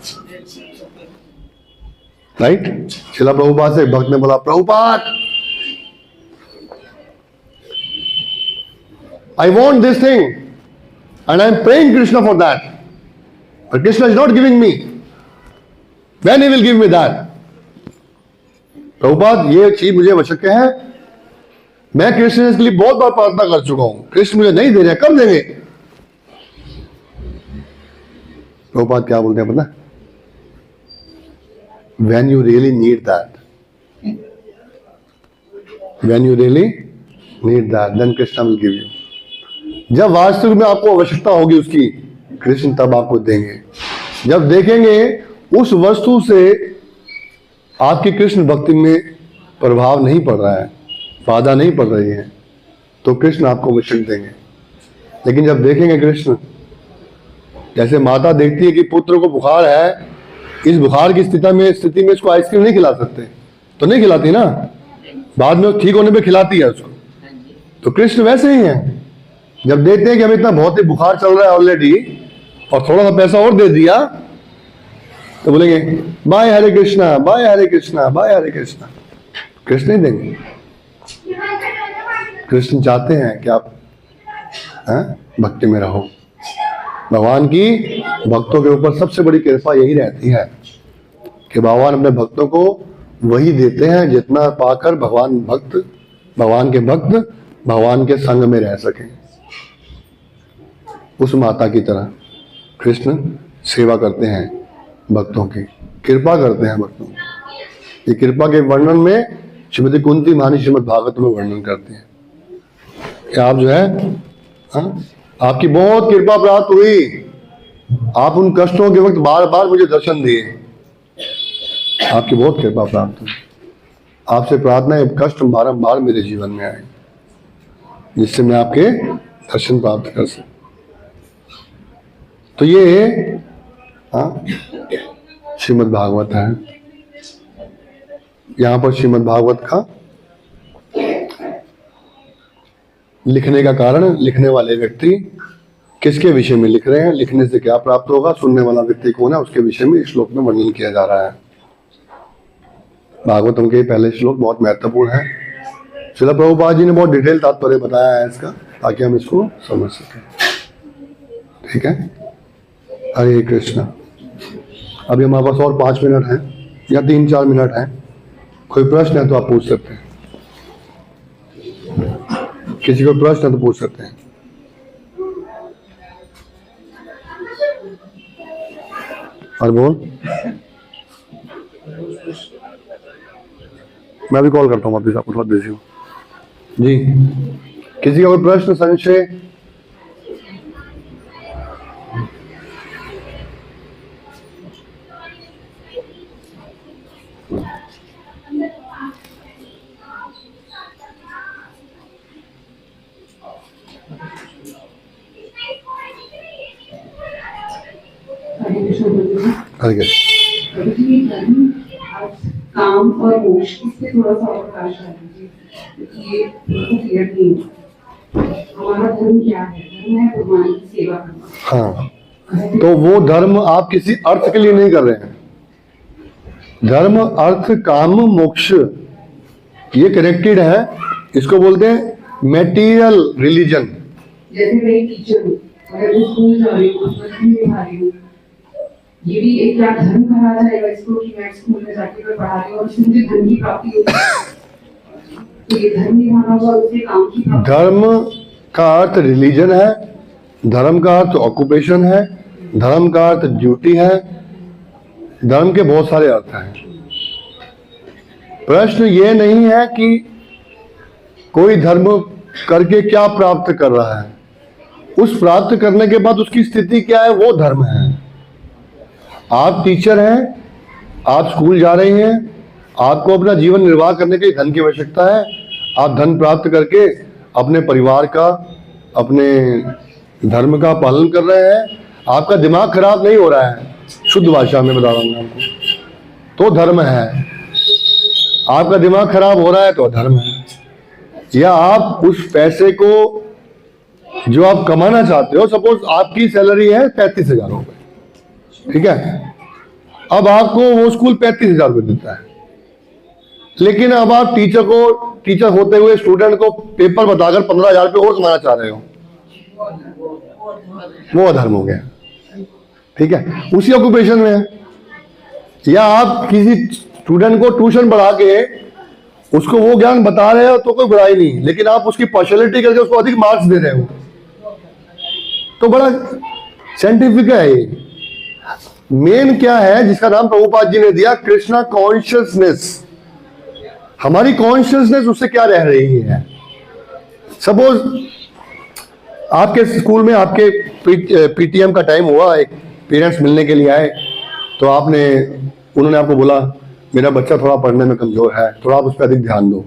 राइट? शिला प्रभुपाद से भक्त ने बोला, Prabhupada I want this thing and I am praying Krishna for that, but Krishna is not giving me. When he will give me that? Prabhupada ये चीज मुझे आवश्यक है, मैं कृष्ण इसके लिए बहुत बार प्रार्थना कर चुका हूं, कृष्ण मुझे नहीं दे रहे, कब देंगे? प्रभुपाद क्या बोलते हैं पता? When you really need that, when you really need that, then Krishna will give you. जब वास्तविक में आपको आवश्यकता होगी उसकी, कृष्ण तब आपको देंगे। जब देखेंगे उस वस्तु से आपकी कृष्ण भक्ति में प्रभाव नहीं पड़ रहा है, बाधा नहीं पड़ रही है, तो कृष्ण आपको आवश्यक देंगे। लेकिन जब देखेंगे कृष्ण, जैसे माता देखती है कि पुत्र को बुखार है, इस बुखार की स्थिति में इसको आइसक्रीम नहीं खिला सकते, तो नहीं खिलाती ना, बाद में ठीक होने पे खिलाती है उसको। तो कृष्ण वैसे ही है, जब देखते हैं कि हमें इतना बहुत ही बुखार चल रहा है ऑलरेडी और थोड़ा सा पैसा और दे दिया, तो बोलेंगे बाय हरे कृष्णा, बाय हरे कृष्णा, बाय हरे कृष्णा। कृष्ण ही देंगे। कृष्ण चाहते हैं कि आप भक्ति में रहो। भगवान की भक्तों के ऊपर सबसे बड़ी कृपा यही रहती है कि भगवान अपने भक्तों को वही देते हैं जितना पाकर भगवान के भक्त भगवान के संग में रह सकें। उस माता की तरह कृष्ण सेवा करते हैं भक्तों की, कृपा करते हैं भक्तों की। ये कृपा के वर्णन में श्रीमती कुंती महारानी श्रीमद् भागवत में वर्णन करते हैं कि आप जो है आपकी बहुत कृपा प्राप्त हुई, आप उन कष्टों के वक्त बार बार मुझे दर्शन दिए, आपकी बहुत कृपा प्राप्त हुई। आपसे प्रार्थना है कष्ट बारंबार मेरे जीवन में आए जिससे मैं आपके दर्शन प्राप्त कर सकूं। तो ये श्रीमद् भागवत है। यहां पर श्रीमद् भागवत का लिखने का कारण, लिखने वाले व्यक्ति किसके विषय में लिख रहे हैं, लिखने से क्या प्राप्त होगा, सुनने वाला व्यक्ति कौन है, उसके विषय में इस श्लोक में वर्णन किया जा रहा है। भागवतम के पहले श्लोक बहुत महत्वपूर्ण है। श्रील प्रभुपाद जी ने बहुत डिटेल तात्पर्य बताया है इसका, ताकि हम इसको समझ सकें। ठीक है, हरे कृष्णा। अभी हमारे पास और 5 मिनट हैं या 3-4 मिनट हैं। कोई प्रश्न है तो आप पूछ सकते हैं, किसी को प्रश्न है तो पूछ सकते हैं। और बोल, मैं अभी कॉल करता हूँ वापिस, आपको थोड़ा बिजी हूँ जी। किसी का कोई प्रश्न, संशय? हरे कृष्ण। काम और मोक्ष, इससे थोड़ा सा और प्रकाश डाल दीजिए, क्योंकि ये बिल्कुल क्लियर नहीं है। हमारा धर्म क्या है? धर्म है भगवान की सेवा करना। हाँ, तो वो धर्म आप किसी अर्थ के लिए नहीं कर रहे हैं। धर्म, अर्थ, काम, मोक्ष, ये कनेक्टेड है। इसको बोलते हैं मेटीरियल रिलीजन। जैसे मैं एक टीचर हूँ, अगर मैं स्कूल जा रही हूँ, धर्म निभा रही हूँ, ये भी एक क्या धर्म कहा जाएगा इसको कि मैं स्कूल में जाके मैं पढ़ा रही हूँ और इससे मुझे धन की प्राप्ति होती है। तो ये धर्म निभाना हुआ, उससे काम की प्राप्ति। धर्म का अर्थ रिलीजन है, धर्म का अर्थ ऑक्यूपेशन है, धर्म का अर्थ ड्यूटी है। धर्म के बहुत सारे अर्थ हैं। प्रश्न ये नहीं है कि कोई धर्म करके क्या प्राप्त कर रहा है, उस प्राप्त करने के बाद उसकी स्थिति क्या है, वो धर्म है। आप टीचर हैं, आप स्कूल जा रहे हैं, आपको अपना जीवन निर्वाह करने के लिए धन की आवश्यकता है। आप धन प्राप्त करके अपने परिवार का, अपने धर्म का पालन कर रहे हैं। आपका दिमाग खराब नहीं हो रहा है, शुद्ध भाषा में बता रहा हूं आपको, तो धर्म है। आपका दिमाग खराब हो रहा है तो धर्म है। या आप उस पैसे को जो आप कमाना चाहते हो, सपोज आपकी सैलरी है 35,000 रुपए, ठीक है, अब आपको वो स्कूल 35,000 रुपए देता है, लेकिन अब आप टीचर होते हुए स्टूडेंट को पेपर बताकर 15,000 रुपए और कमाना चाह रहे हो, वो अधर्म हो गया। ठीक है, उसी ऑक्यूपेशन में है। या आप किसी स्टूडेंट को ट्यूशन पढ़ा के उसको वो ज्ञान बता रहे हो तो कोई बुराई नहीं, लेकिन आप उसकी पार्शियलिटी करके उसको अधिक मार्क्स दे रहे हो, तो बड़ा साइंटिफिक है ये। मेन क्या है, जिसका नाम प्रभुपाद जी ने दिया, कृष्णा कॉन्शियसनेस। हमारी कॉन्शियसनेस उससे क्या रह रही है। सपोज आपके स्कूल में आपके पीटीएम का टाइम हुआ, एक पेरेंट्स मिलने के लिए आए, तो उन्होंने आपको बोला मेरा बच्चा थोड़ा पढ़ने में कमजोर है, थोड़ा आप उस पर अधिक ध्यान दो,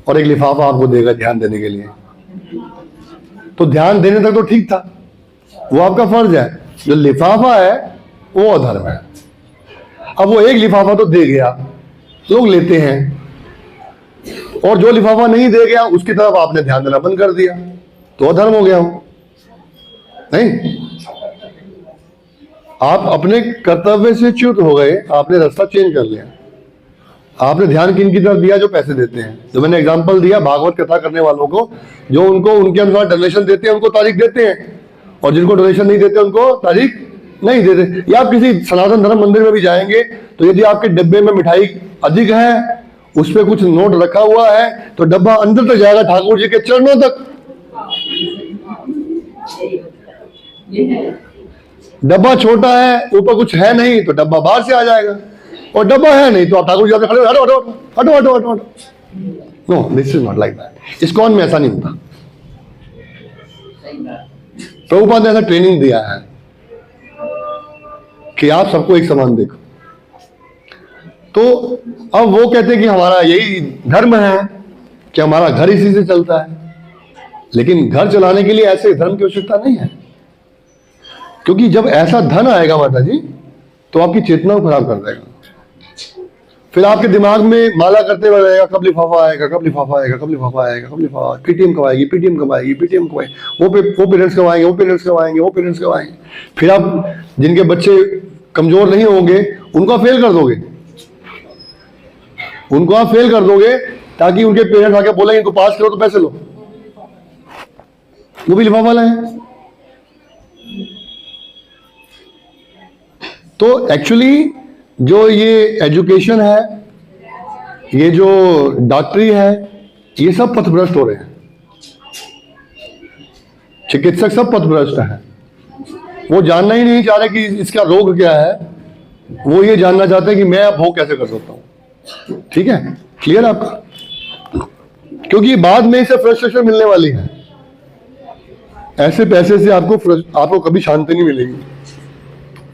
और एक लिफाफा आपको देगा ध्यान देने के लिए। तो ध्यान देने तक तो ठीक था, वो आपका फर्ज है। जो लिफाफा है वो अधर्म है। अब वो एक लिफाफा तो दे गया, लोग लेते हैं, और जो लिफाफा नहीं दे गया उसकी तरफ आपने ध्यान देना बंद कर दिया, तो अधर्म हो गया हो नहीं। आप अपने कर्तव्य से च्युत हो गए, आपने रास्ता चेंज कर लिया। आपने ध्यान किन की तरफ दिया? जो पैसे देते हैं। जो मैंने एग्जांपल दिया भागवत कथा करने वालों को, जो उनको उनके अनुसार डोनेशन देते हैं उनको तारीख देते हैं, और जिनको डोनेशन नहीं देते उनको तारीख नहीं देते। या आप किसी सनातन धर्म मंदिर में भी जाएंगे तो यदि आपके डब्बे में मिठाई अधिक है, उस पर कुछ नोट रखा हुआ है, तो डब्बा अंदर तक जाएगा, ठाकुर जी के चरणों तक। डब्बा छोटा है, ऊपर कुछ है नहीं, तो डब्बा बाहर से आ जाएगा, और डब्बा है नहीं तो आप ठाकुर जी खड़े, हटो हटो हटो हटो हटो हटो। No, this is not like that. ISKCON में ऐसा नहीं होता। प्रभुपाद ने ऐसा ट्रेनिंग दिया है कि आप सबको एक समान देखो। तो अब वो कहते हैं कि हमारा यही धर्म है कि हमारा घर इसी से चलता है, लेकिन घर चलाने के लिए ऐसे धर्म की आवश्यकता नहीं है, क्योंकि जब ऐसा धन आएगा माता जी तो आपकी चेतना को खराब कर देगा। फिर आपके दिमाग में माला करते हुए रहेगा, कब लिफाफा आएगा, कब लिफाफा आएगा, कब लिफाफा आएगा, कब लिफाफा, पीटीएम कब आएगी, पीटीएम कब आएगी, पीटीएम कब आएगी, वो पेरेंट्स कब आएंगे, वो पेरेंट्स कब आएंगे, वो पेरेंट्स कब आएंगे। फिर आप जिनके बच्चे कमजोर नहीं होंगे उनको आप फेल कर दोगे, उनको आप फेल कर दोगे ताकि उनके पेरेंट्स आके बोलेंगे इनको पास करो तो पैसे लो, वो भी लिफाफा लाए। तो एक्चुअली जो ये एजुकेशन है, ये जो डॉक्टरी है, ये सब पथभ्रष्ट हो रहे हैं। चिकित्सक सब पथभ्रष्ट है। वो जानना ही नहीं चाह रहे कि इसका रोग क्या है, वो ये जानना चाहते हैं कि मैं अब भोग कैसे कर सकता हूं। ठीक है, क्लियर आपका? क्योंकि बाद में इसे फ्रस्ट्रेशन मिलने वाली है। ऐसे पैसे से आपको कभी शांति नहीं मिलेगी,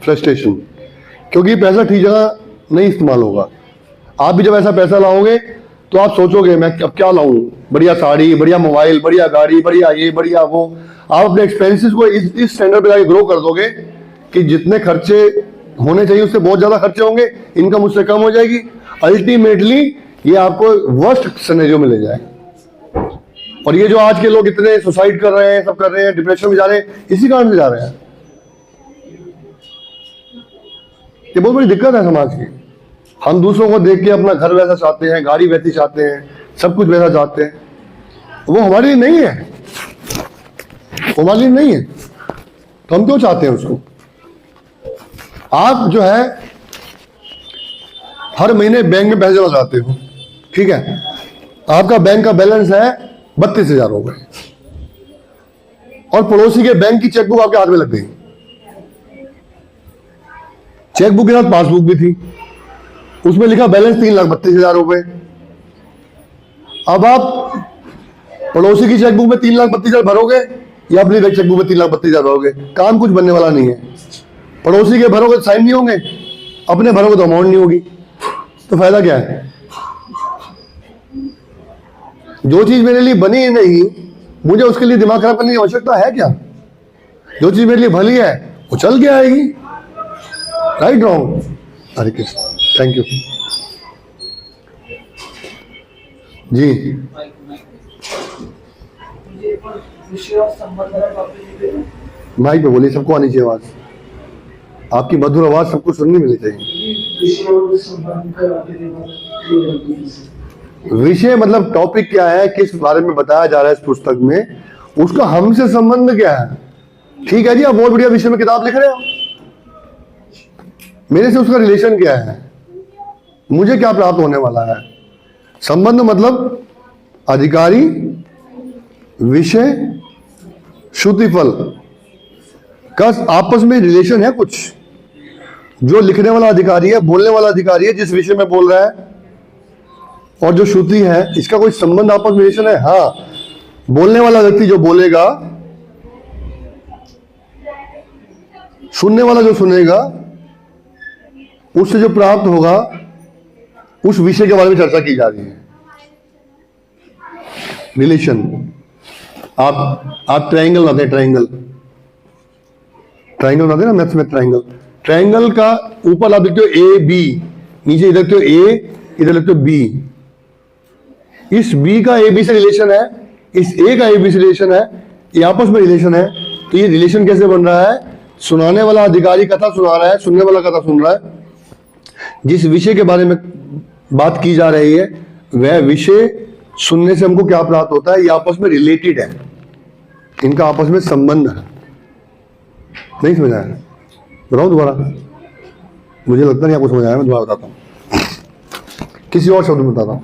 फ्रस्ट्रेशन, क्योंकि पैसा ठीक जगह नहीं इस्तेमाल होगा। आप भी जब ऐसा पैसा लाओगे तो आप सोचोगे मैं अब क्या लाऊं, बढ़िया साड़ी, बढ़िया मोबाइल, बढ़िया गाड़ी, बढ़िया ये, बढ़िया वो। आप अपने एक्सपेंसेस को इस स्टैंडर्ड पे जाके ग्रो कर दोगे कि जितने खर्चे होने चाहिए उससे बहुत ज्यादा खर्चे होंगे, इनकम उससे कम हो जाएगी। अल्टीमेटली ये आपको वर्स्ट सिनेरियो में ले जाएगा। और ये जो आज के लोग इतने सुसाइड कर रहे हैं, सब कर रहे हैं, डिप्रेशन में जा रहे हैं, इसी कारण से जा रहे हैं। ये बहुत बड़ी दिक्कत है समाज की। हम दूसरों को देख के अपना घर वैसा चाहते हैं, गाड़ी वैसी चाहते हैं, सब कुछ वैसा चाहते हैं। वो हमारे लिए नहीं है, वो हमारे लिए नहीं है, तो हम क्यों चाहते हैं उसको? आप जो है हर महीने बैंक में पैसे जमा कराते हो, ठीक है, आपका बैंक का बैलेंस है 32,000 हो गए, और पड़ोसी के बैंक की चेकबुक आपके हाथ में लग गई। चेकबुक के साथ पासबुक भी थी, उसमें लिखा बैलेंस 3,32,000 रुपए। अब आप पड़ोसी की चेकबुक में 3,32,000 भरोगे या अपनी चेकबुक में 3,32,000 भरोगे? काम कुछ बनने वाला नहीं है। पड़ोसी के भरोगे तो साइन नहीं होंगे, अपने भरोगे तो अमाउंट नहीं होगी, तो फायदा क्या है? जो चीज मेरे लिए बनी ही नहीं, मुझे उसके लिए दिमाग खराब करने की आवश्यकता है क्या? जो चीज मेरे लिए भली है वो चल के आएगी। Right wrong? Hare Krishna, thank you ji. Mike पे बोलिए, सबको आनी चाहिए आवाज, आपकी मधुर आवाज सबको सुननी मिलनी चाहिए। विषय मतलब टॉपिक क्या है, किस बारे में बताया जा रहा है इस पुस्तक में, उसका हमसे संबंध क्या है? ठीक है जी, आप बहुत बढ़िया विषय में किताब लिख रहे हो, मेरे से उसका रिलेशन क्या है, मुझे क्या प्राप्त होने वाला है? संबंध मतलब अधिकारी, विषय, श्रुतिफल का आपस में रिलेशन है कुछ। जो लिखने वाला अधिकारी है, बोलने वाला अधिकारी है जिस विषय में बोल रहा है, और जो श्रुति है, इसका कोई संबंध आपस में रिलेशन है। हाँ, बोलने वाला व्यक्ति जो बोलेगा, सुनने वाला जो सुनेगा, उससे जो प्राप्त होगा उस विषय के बारे में चर्चा की जा रही है। रिलेशन। आप ट्रायंगल बनाते हैं, ट्रायंगल बनाते हैं ना मैथ्स में, ट्रायंगल का ऊपर आप लिखते हो ए बी, नीचे इधर लिखते हो ए, इधर लिखते हो बी। इस बी का ए बी से रिलेशन है, इस ए का ए बी से रिलेशन है, ये आपस में रिलेशन है। तो ये रिलेशन कैसे बन रहा है? सुनाने वाला अधिकारी कथा सुना रहा है, सुनने वाला कथा सुन रहा है। जिस विषय के बारे में बात की जा रही है वह विषय सुनने से हमको क्या प्राप्त होता है? ये आपस में रिलेटेड है, इनका आपस में संबंध है। नहीं समझ आया? बताऊं दोबारा? मुझे लगता नहीं आपको समझ आया, मैं दोबारा बताता हूं, किसी और शब्द में बताता हूं।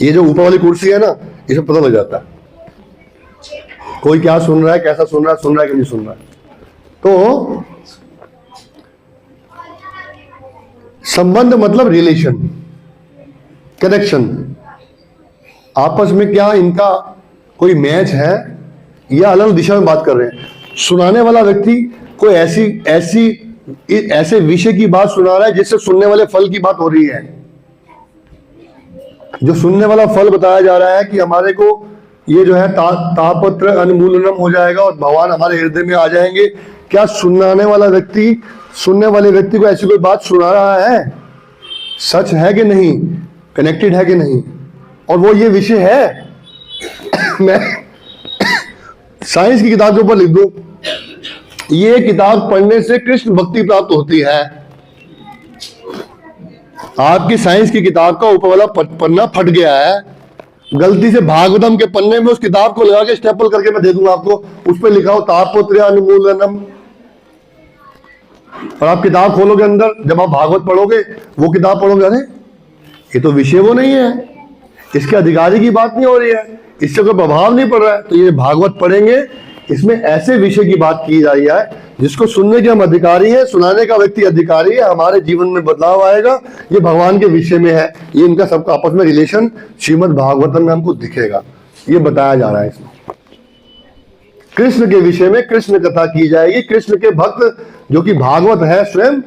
ये जो ऊपर वाली कुर्सी है ना, इसे पता लग जाता है कोई क्या सुन रहा है, कैसा सुन रहा है कि नहीं सुन रहा है। तो संबंध मतलब रिलेशन, कनेक्शन, आपस में क्या इनका कोई मैच है या अलग दिशा में बात कर रहे हैं। सुनाने वाला व्यक्ति कोई ऐसे विषय की बात सुना रहा है जिससे सुनने वाले फल की बात हो रही है। जो सुनने वाला फल बताया जा रहा है कि हमारे को ये जो है तापत्र अनुमूलनम हो जाएगा और भगवान हमारे हृदय में आ जाएंगे। क्या सुनाने वाले व्यक्ति को ऐसी कोई बात सुना रहा है? सच है कि नहीं, कनेक्टेड है कि नहीं। और वो ये विषय है मैं साइंस की किताब के ऊपर लिख दूं, ये किताब पढ़ने से कृष्ण भक्ति प्राप्त होती है। आपकी साइंस की किताब का ऊपर वाला पन्ना फट गया है, गलती से भागवतम के पन्ने में उस किताब को लगा के स्टेपल करके मैं दे दूंगा आपको, उस पर लिखा हो तापत्र अनुमूलनम, और आप किताब खोलोगे अंदर, जब आप भागवत पढ़ोगे वो किताब पढ़ोगे, अरे ये तो विषय वो नहीं है, इसके अधिकारी की बात नहीं हो रही है, इससे कोई प्रभाव नहीं पड़ रहा है। तो ये भागवत पढ़ेंगे, इसमें ऐसे विषय की बात की जा रही है जिसको सुनने के हम अधिकारी हैं, सुनाने का व्यक्ति अधिकारी है, हमारे जीवन में बदलाव आएगा, ये भगवान के विषय में है। ये इनका सबका आपस में रिलेशन श्रीमद् भागवतम में हमको दिखेगा, ये बताया जा रहा है इसमें। कृष्ण के विषय में कृष्ण कथा की जाएगी, कृष्ण के भक्त जो कि भागवत है स्वयं,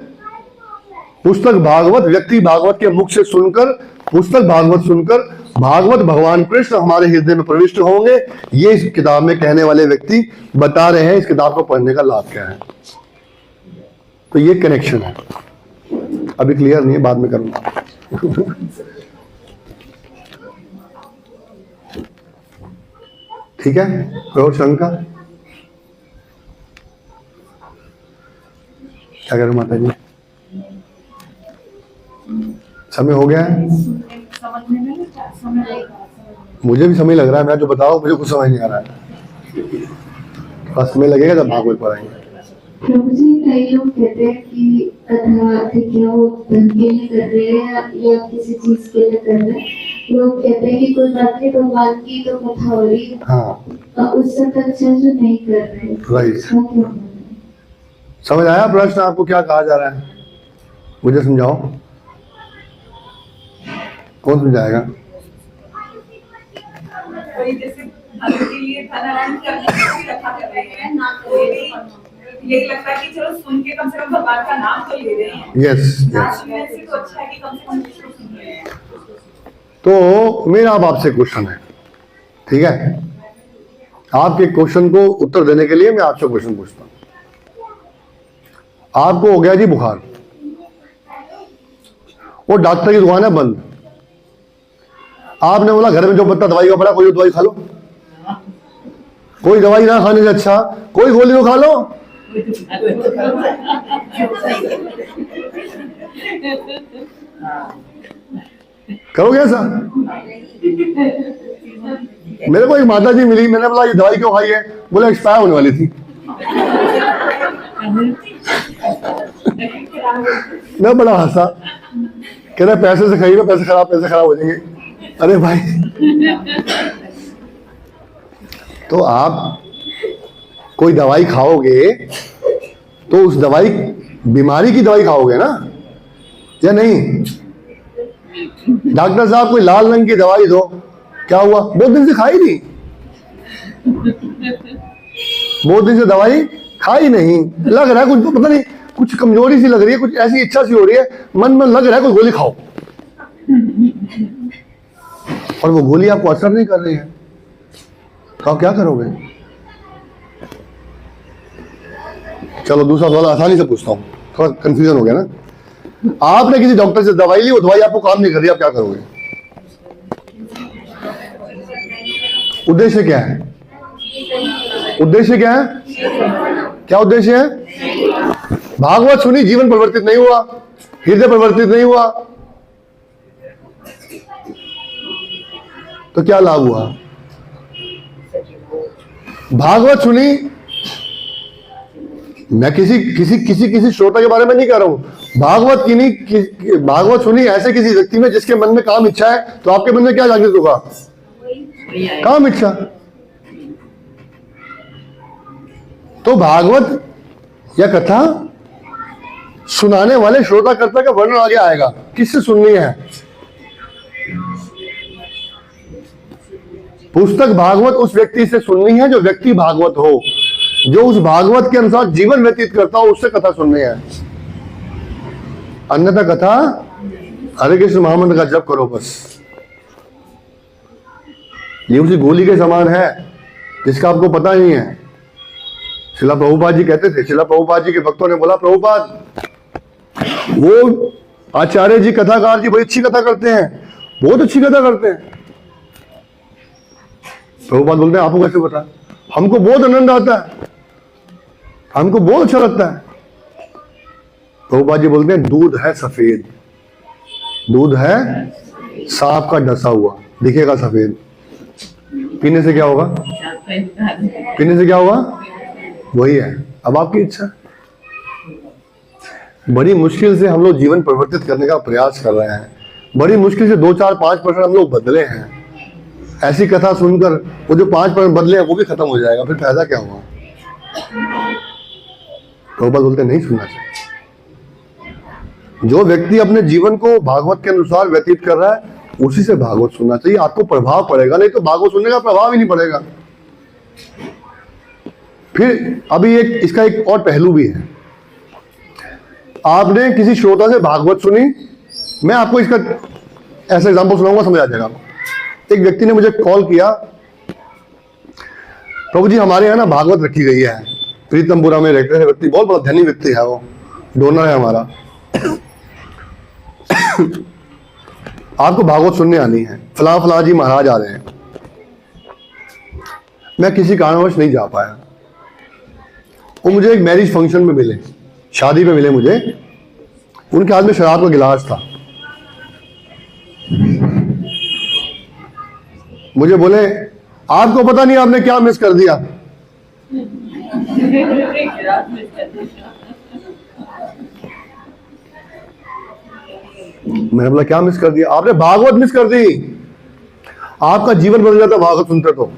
पुस्तक भागवत, व्यक्ति भागवत के मुख से सुनकर, पुस्तक भागवत सुनकर भागवत भगवान कृष्ण हमारे हृदय में प्रविष्ट होंगे, ये इस किताब में कहने वाले व्यक्ति बता रहे हैं। इस किताब को पढ़ने का लाभ क्या है, तो ये कनेक्शन है। अभी क्लियर नहीं है, बाद में करूंगा। ठीक है, कोई और शंका? क्या करूं माता जी, समय हो गया है? मुझे भी समय लग रहा है, मैं जो बताऊं मुझे कुछ समझ नहीं आ रहा है, बस समय लगेगा जब भागवत पढ़ाएंगे। प्रभु जी, कई लोग कहते हैं कि कथा ठीक है वो धन के लिए कर रहे हैं या किसी चीज के लिए कर रहे हैं। लोग कहते हैं कि कोई बात नहीं, भगवान की तो कथा हो रही है, हाँ उससे अच्छा जो नहीं कर रहे। राइट, समझ आया प्रश्न आपको क्या कहा जा रहा है? मुझे समझाओ, कौन समझाएगा? जैसे के लिए धन करने की कथा कर रहे हैं ना, तो ये लगता है कि चलो सुन के कम से कम भगवान का नाम तो ले रहे हैं। यस ना सुनने से तो अच्छा है कि कम से कम कुछ तो सुन रहे हैं। तो मेरा अब आपसे क्वेश्चन है, ठीक है? आपके क्वेश्चन को उत्तर देने के लिए मैं आपसे क्वेश्चन पूछता हूं। आपको हो गया जी बुखार, वो डॉक्टर की दुकान है बंद, आपने बोला घर में जो पत्ता दवाई का पड़ा कोई दवाई खा लो, कोई दवाई ना खाने से अच्छा कोई गोली तो खा लो। करोगे ऐसा? मेरे को एक माता जी मिली, मैंने बोला ये दवाई क्यों खाई है? बोले एक्सपायर होने वाली थी। मैं बड़ा हंसा, कह रहा पैसे से खाइए, पैसे खराब हो जाएंगे। अरे भाई, तो आप कोई दवाई खाओगे तो उस दवाई, बीमारी की दवाई खाओगे ना, या नहीं? डॉक्टर साहब कोई लाल रंग की दवाई दो, क्या हुआ? बहुत दिन से खाई नहीं, बहुत दिन से दवाई खाई नहीं, लग रहा है कुछ, पता नहीं कुछ कमजोरी सी लग रही है, कुछ ऐसी इच्छा सी हो रही है, मन में लग रहा है कोई गोली खाओ, और वो गोली आपको असर नहीं कर रही है, तो आप क्या करोगे? चलो दूसरा सवाल आसानी से पूछता हूँ, थोड़ा कंफ्यूजन हो गया ना। आपने किसी डॉक्टर से दवाई ली, वो दवाई आपको काम नहीं कर रही, आप क्या करोगे? उद्देश्य क्या है? उद्देश्य क्या है? क्या उद्देश्य है? भागवत सुनी, जीवन परिवर्तित नहीं हुआ, हृदय परिवर्तित नहीं हुआ, तो क्या लाभ हुआ? भागवत सुनी, मैं किसी श्रोता के बारे में नहीं कह रहा हूं, भागवत की नहीं, भागवत सुनी ऐसे किसी व्यक्ति में जिसके मन में काम इच्छा है, तो आपके मन में क्या जागृत होगा? काम इच्छा। तो भागवत या कथा सुनाने वाले श्रोताकर्ता का वर्णन आगे आएगा, किससे सुननी है? पुस्तक भागवत उस व्यक्ति से सुननी है जो व्यक्ति भागवत हो, जो उस भागवत के अनुसार जीवन व्यतीत करता हो, उससे कथा सुननी है। अन्यथा कथा हरे कृष्ण महामंत्र का जप करो बस। ये उसी गोली के समान है जिसका आपको पता नहीं है। शिला प्रभुपाद जी कहते थे, शिला प्रभुपाद जी के भक्तों ने बोला, प्रभुपाद वो आचार्य जी, कथाकार जी बड़ी अच्छी कथा करते हैं, बहुत अच्छी कथा करते हैं। प्रभुपाद बोलते हैं आपको कैसे पता? हमको बहुत आनंद आता है, हमको बहुत अच्छा लगता है। प्रभुपाद जी बोलते हैं दूध है सफेद, दूध है सांप का डसा हुआ, दिखेगा सफेद, पीने से क्या होगा? पीने से क्या होगा? वही है। अब आपकी इच्छा। बड़ी मुश्किल से हम लोग जीवन परिवर्तित करने का प्रयास कर रहे हैं, बड़ी मुश्किल से 2, 4, 5% हम लोग बदले हैं। ऐसी कथा सुनकर वो जो 5% बदले हैं वो भी खत्म हो जाएगा, फिर फायदा क्या हुआ? तो बोलते नहीं सुनना चाहिए। जो व्यक्ति अपने जीवन को भागवत के अनुसार व्यतीत कर रहा है उसी से भागवत सुनना चाहिए, आपको प्रभाव पड़ेगा, नहीं तो भागवत सुनने का प्रभाव ही नहीं पड़ेगा। फिर अभी इसका एक और पहलू भी है। आपने किसी श्रोता से भागवत सुनी, मैं आपको इसका ऐसा एग्जांपल सुनाऊंगा, समझ आ जाएगा आपको। एक व्यक्ति ने मुझे कॉल किया, प्रभु जी हमारे यहाँ ना भागवत रखी गई है, प्रीतमपुरा में रहते हैं व्यक्ति, बहुत बड़ा धनी व्यक्ति है, वो डोनर है हमारा, आपको भागवत सुनने आनी है, फला जी महाराज आ रहे हैं। मैं किसी कारणवश नहीं जा पाया। वो मुझे एक मैरिज फंक्शन में मिले, शादी में मिले मुझे, उनके हाथ में शराब का गिलास था। मुझे बोले आपको पता नहीं आपने क्या मिस कर दिया। मैंने बोला क्या मिस कर दिया? आपने भागवत मिस कर दी, आपका जीवन बदल जाता भागवत सुनते तो।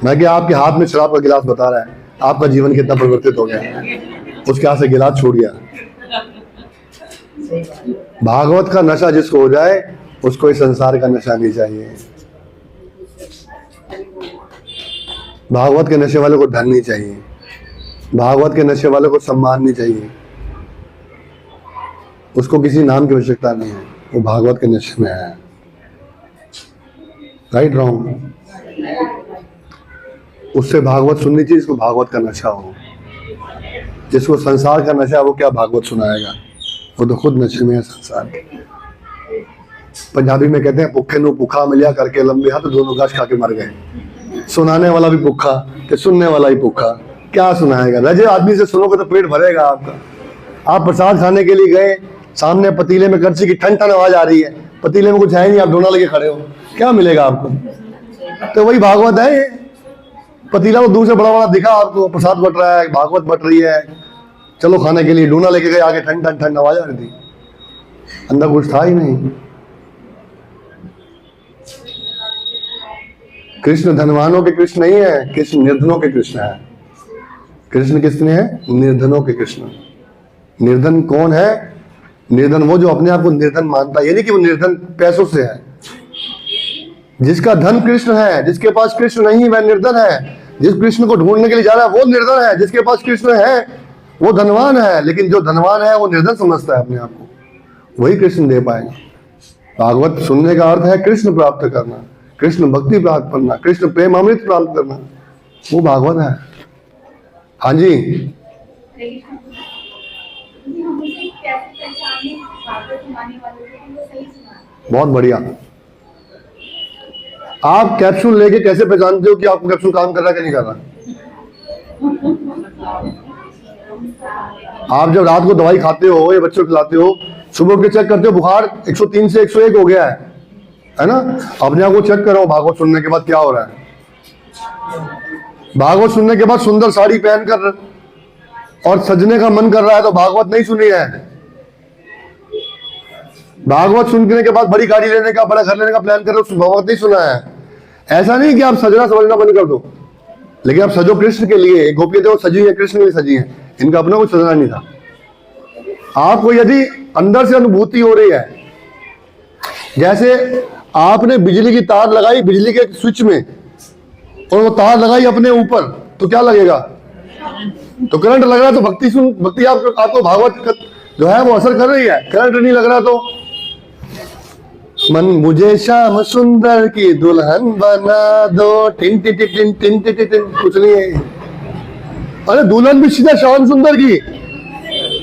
मैं क्या आपके हाथ में शराब का गिलास बता रहा है आपका जीवन कितना परिवर्तित हो गया, उसके हाथ से गिलास छूट गया। भागवत का नशा जिसको हो जाए उसको इस संसार का नशा नहीं चाहिए। भागवत के नशे वाले को धन नहीं चाहिए, भागवत के नशे वाले को सम्मान नहीं चाहिए, उसको किसी नाम की आवश्यकता नहीं है, वो भागवत के नशे में है। Right wrong? उससे भागवत सुननी चाहिए जिसको भागवत का नशा हो। जिसको संसार का नशा है वो क्या भागवत सुनाएगा, वो तो खुद नशे में है संसार के। पंजाबी में कहते हैं भुखे नु भुखा मिलिया करके लंबे हाथ दोनों गाछ खा के मर गए। सुनाने वाला भी भुखा तो सुनने वाला ही भुखा, क्या सुनाएगा? रजे आदमी से सुनोगे तो पेट भरेगा आपका। आप प्रसाद खाने के लिए गए, सामने पतीले में कड़छी की ठन ठन आवाज आ रही है, पतीले में कुछ है नहीं, आप डोना लेके खड़े हो, क्या मिलेगा आपको? तो वही भागवत है ये। पतीला तो दूर से बड़ा बड़ा दिखा आपको, प्रसाद बट रहा है, भागवत बट रही है, चलो खाने के लिए, डोना लेके गए, आगे ठंड ठंड ठंड आवाज आ रही थी, अंदर कुछ था ही नहीं। कृष्ण धनवानों के कृष्ण नहीं है, कृष्ण निर्धनों के कृष्ण है। कृष्ण किसने है? निर्धनों के कृष्ण। निर्धन कौन है? निर्धन वो जो अपने आप को निर्धन मानता है, यानी कि वो निर्धन पैसों से है। जिसका धन कृष्ण है, जिसके पास कृष्ण नहीं वह निर्धन है। जिस कृष्ण को ढूंढने के लिए जा रहा है वो निर्धन है, जिसके पास कृष्ण है वो धनवान है। लेकिन जो धनवान है वो निर्धन समझता है अपने आप को, वही कृष्ण दे पाएगा। भागवत सुनने का अर्थ है कृष्ण प्राप्त करना, कृष्ण भक्ति प्राप्त करना, कृष्ण प्रेम अमृत प्राप्त करना, वो भागवत है। हाँ जी, बहुत बढ़िया। आप कैप्सूल लेके कैसे पहचानते हो कि आपको कैप्सूल काम कर रहा है कि नहीं कर रहा? आप जब रात को दवाई खाते हो या बच्चों को खिलाते हो, सुबह के चेक करते हो बुखार 103 से 101 हो गया है ना? अपने आप को चेक करो भागवत सुनने के बाद क्या हो रहा है। भागवत सुनने के बाद सुंदर साड़ी पहनकर और सजने का मन कर रहा है तो भागवत नहीं सुनी है। भागवत सुनने के बाद बड़ी गाड़ी लेने का, बड़ा घर लेने का प्लान कर रहे हो, भागवत नहीं सुना है। ऐसा नहीं कि आप सजना समझना बंद कर दो, लेकिन आप सजो कृष्ण के लिए। गोपियां जो सजी है कृष्ण के लिए सजी है, इनका अपना कुछ सजना नहीं था। आपको यदि अंदर से अनुभूति हो रही है, जैसे आपने बिजली की तार लगाई बिजली के स्विच में और वो तार लगाई अपने ऊपर, तो क्या लगेगा? तो करंट लग रहा है। तो भक्ति आपको भागवत जो है वो असर कर रही है। करंट नहीं लग रहा तो मन मुझे श्याम सुंदर की दुल्हन बना दो, tin tin tin tin tin tin, कुछ नहीं है। अरे दुल्हन भी सीधा श्याम सुंदर की,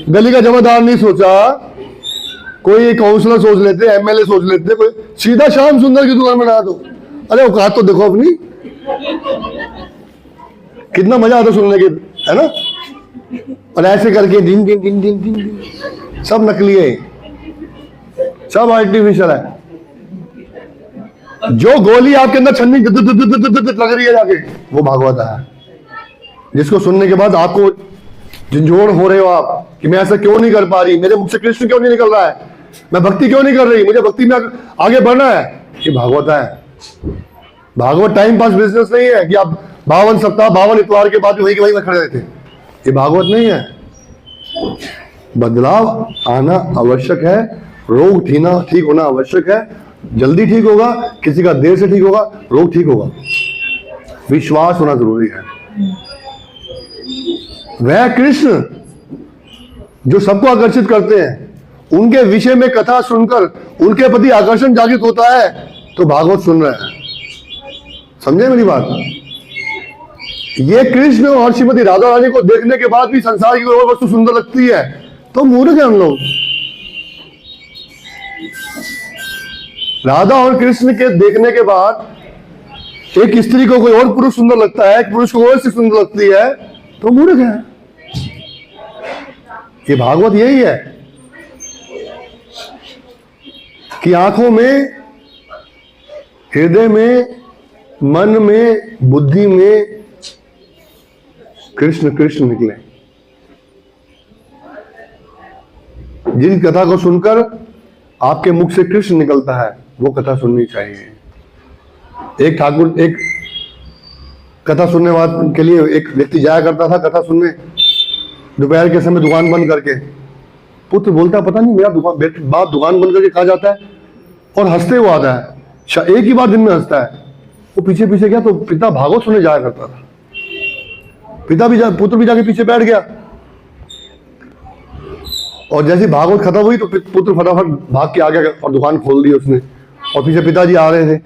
गली का जमादार नहीं सोचा, कोई काउंसलर सोच लेते, एमएलए सोच लेते, कोई सीधा श्याम सुंदर की दुकान बना दो। अरे औकात तो देखो अपनी, कितना मजा आता सुनने के, है ना। और ऐसे करके दिन दिन दिन दिन दिन दिन सब नकली है, सब आर्टिफिशियल है। जो गोली आपके अंदर छन्नी लग रही है जाके, वो भागवत है, जिसको सुनने के बाद आपको झंझोड़ हो रहे हो आप कि मैं ऐसा क्यों नहीं कर पा रही, मेरे मुख से कृष्ण क्यों नहीं निकल रहा है, मैं भक्ति क्यों नहीं कर रही, मुझे भक्ति में आगे बढ़ना है। ये भागवत है। भागवत टाइम पास बिजनेस नहीं है कि आप 52 सप्ताह 52 इतवार के बाद वहीं के वहीं खड़े रहते। ये भागवत नहीं है। बदलाव आना आवश्यक है, रोग ठीक होना आवश्यक है। जल्दी ठीक होगा, किसी का देर से ठीक होगा, रोग ठीक होगा। विश्वास होना जरूरी है। वह कृष्ण जो सबको आकर्षित करते हैं, उनके विषय में कथा सुनकर उनके प्रति आकर्षण जागृत होता है, तो भागवत सुन रहे हैं। समझे मेरी बात। ये कृष्ण और श्रीमती राधा रानी को देखने के बाद भी संसार की कोई और वस्तु सुंदर लगती है, तो मूर्ख है हम लोग। राधा और कृष्ण के देखने के बाद एक स्त्री को कोई और पुरुष सुंदर लगता है, एक पुरुष को और स्त्री सुंदर लगती है, तो मूर्ख है। ये भागवत यही है कि आंखों में, हृदय में, मन में, बुद्धि में कृष्ण कृष्ण निकले। जिन कथा को सुनकर आपके मुख से कृष्ण निकलता है, वो कथा सुननी चाहिए। एक कथा सुनने वाले के लिए एक व्यक्ति जाया करता था कथा सुनने, दोपहर के समय दुकान बंद करके। पुत्र बोलता, पता नहीं मेरा बाप दुकान बंद करके कहाँ जाता है, और हंसते हुए आता है। एक ही बार दिन में हंसता है। वो पीछे पीछे गया तो पिता भागवत सुनने जाया करता था। पुत्र भी जाके पीछे बैठ गया, और जैसे भागवत खत्म हुई तो पुत्र फटाफट भाग के आ गया और दुकान खोल दी उसने, और पीछे पिताजी आ रहे थे,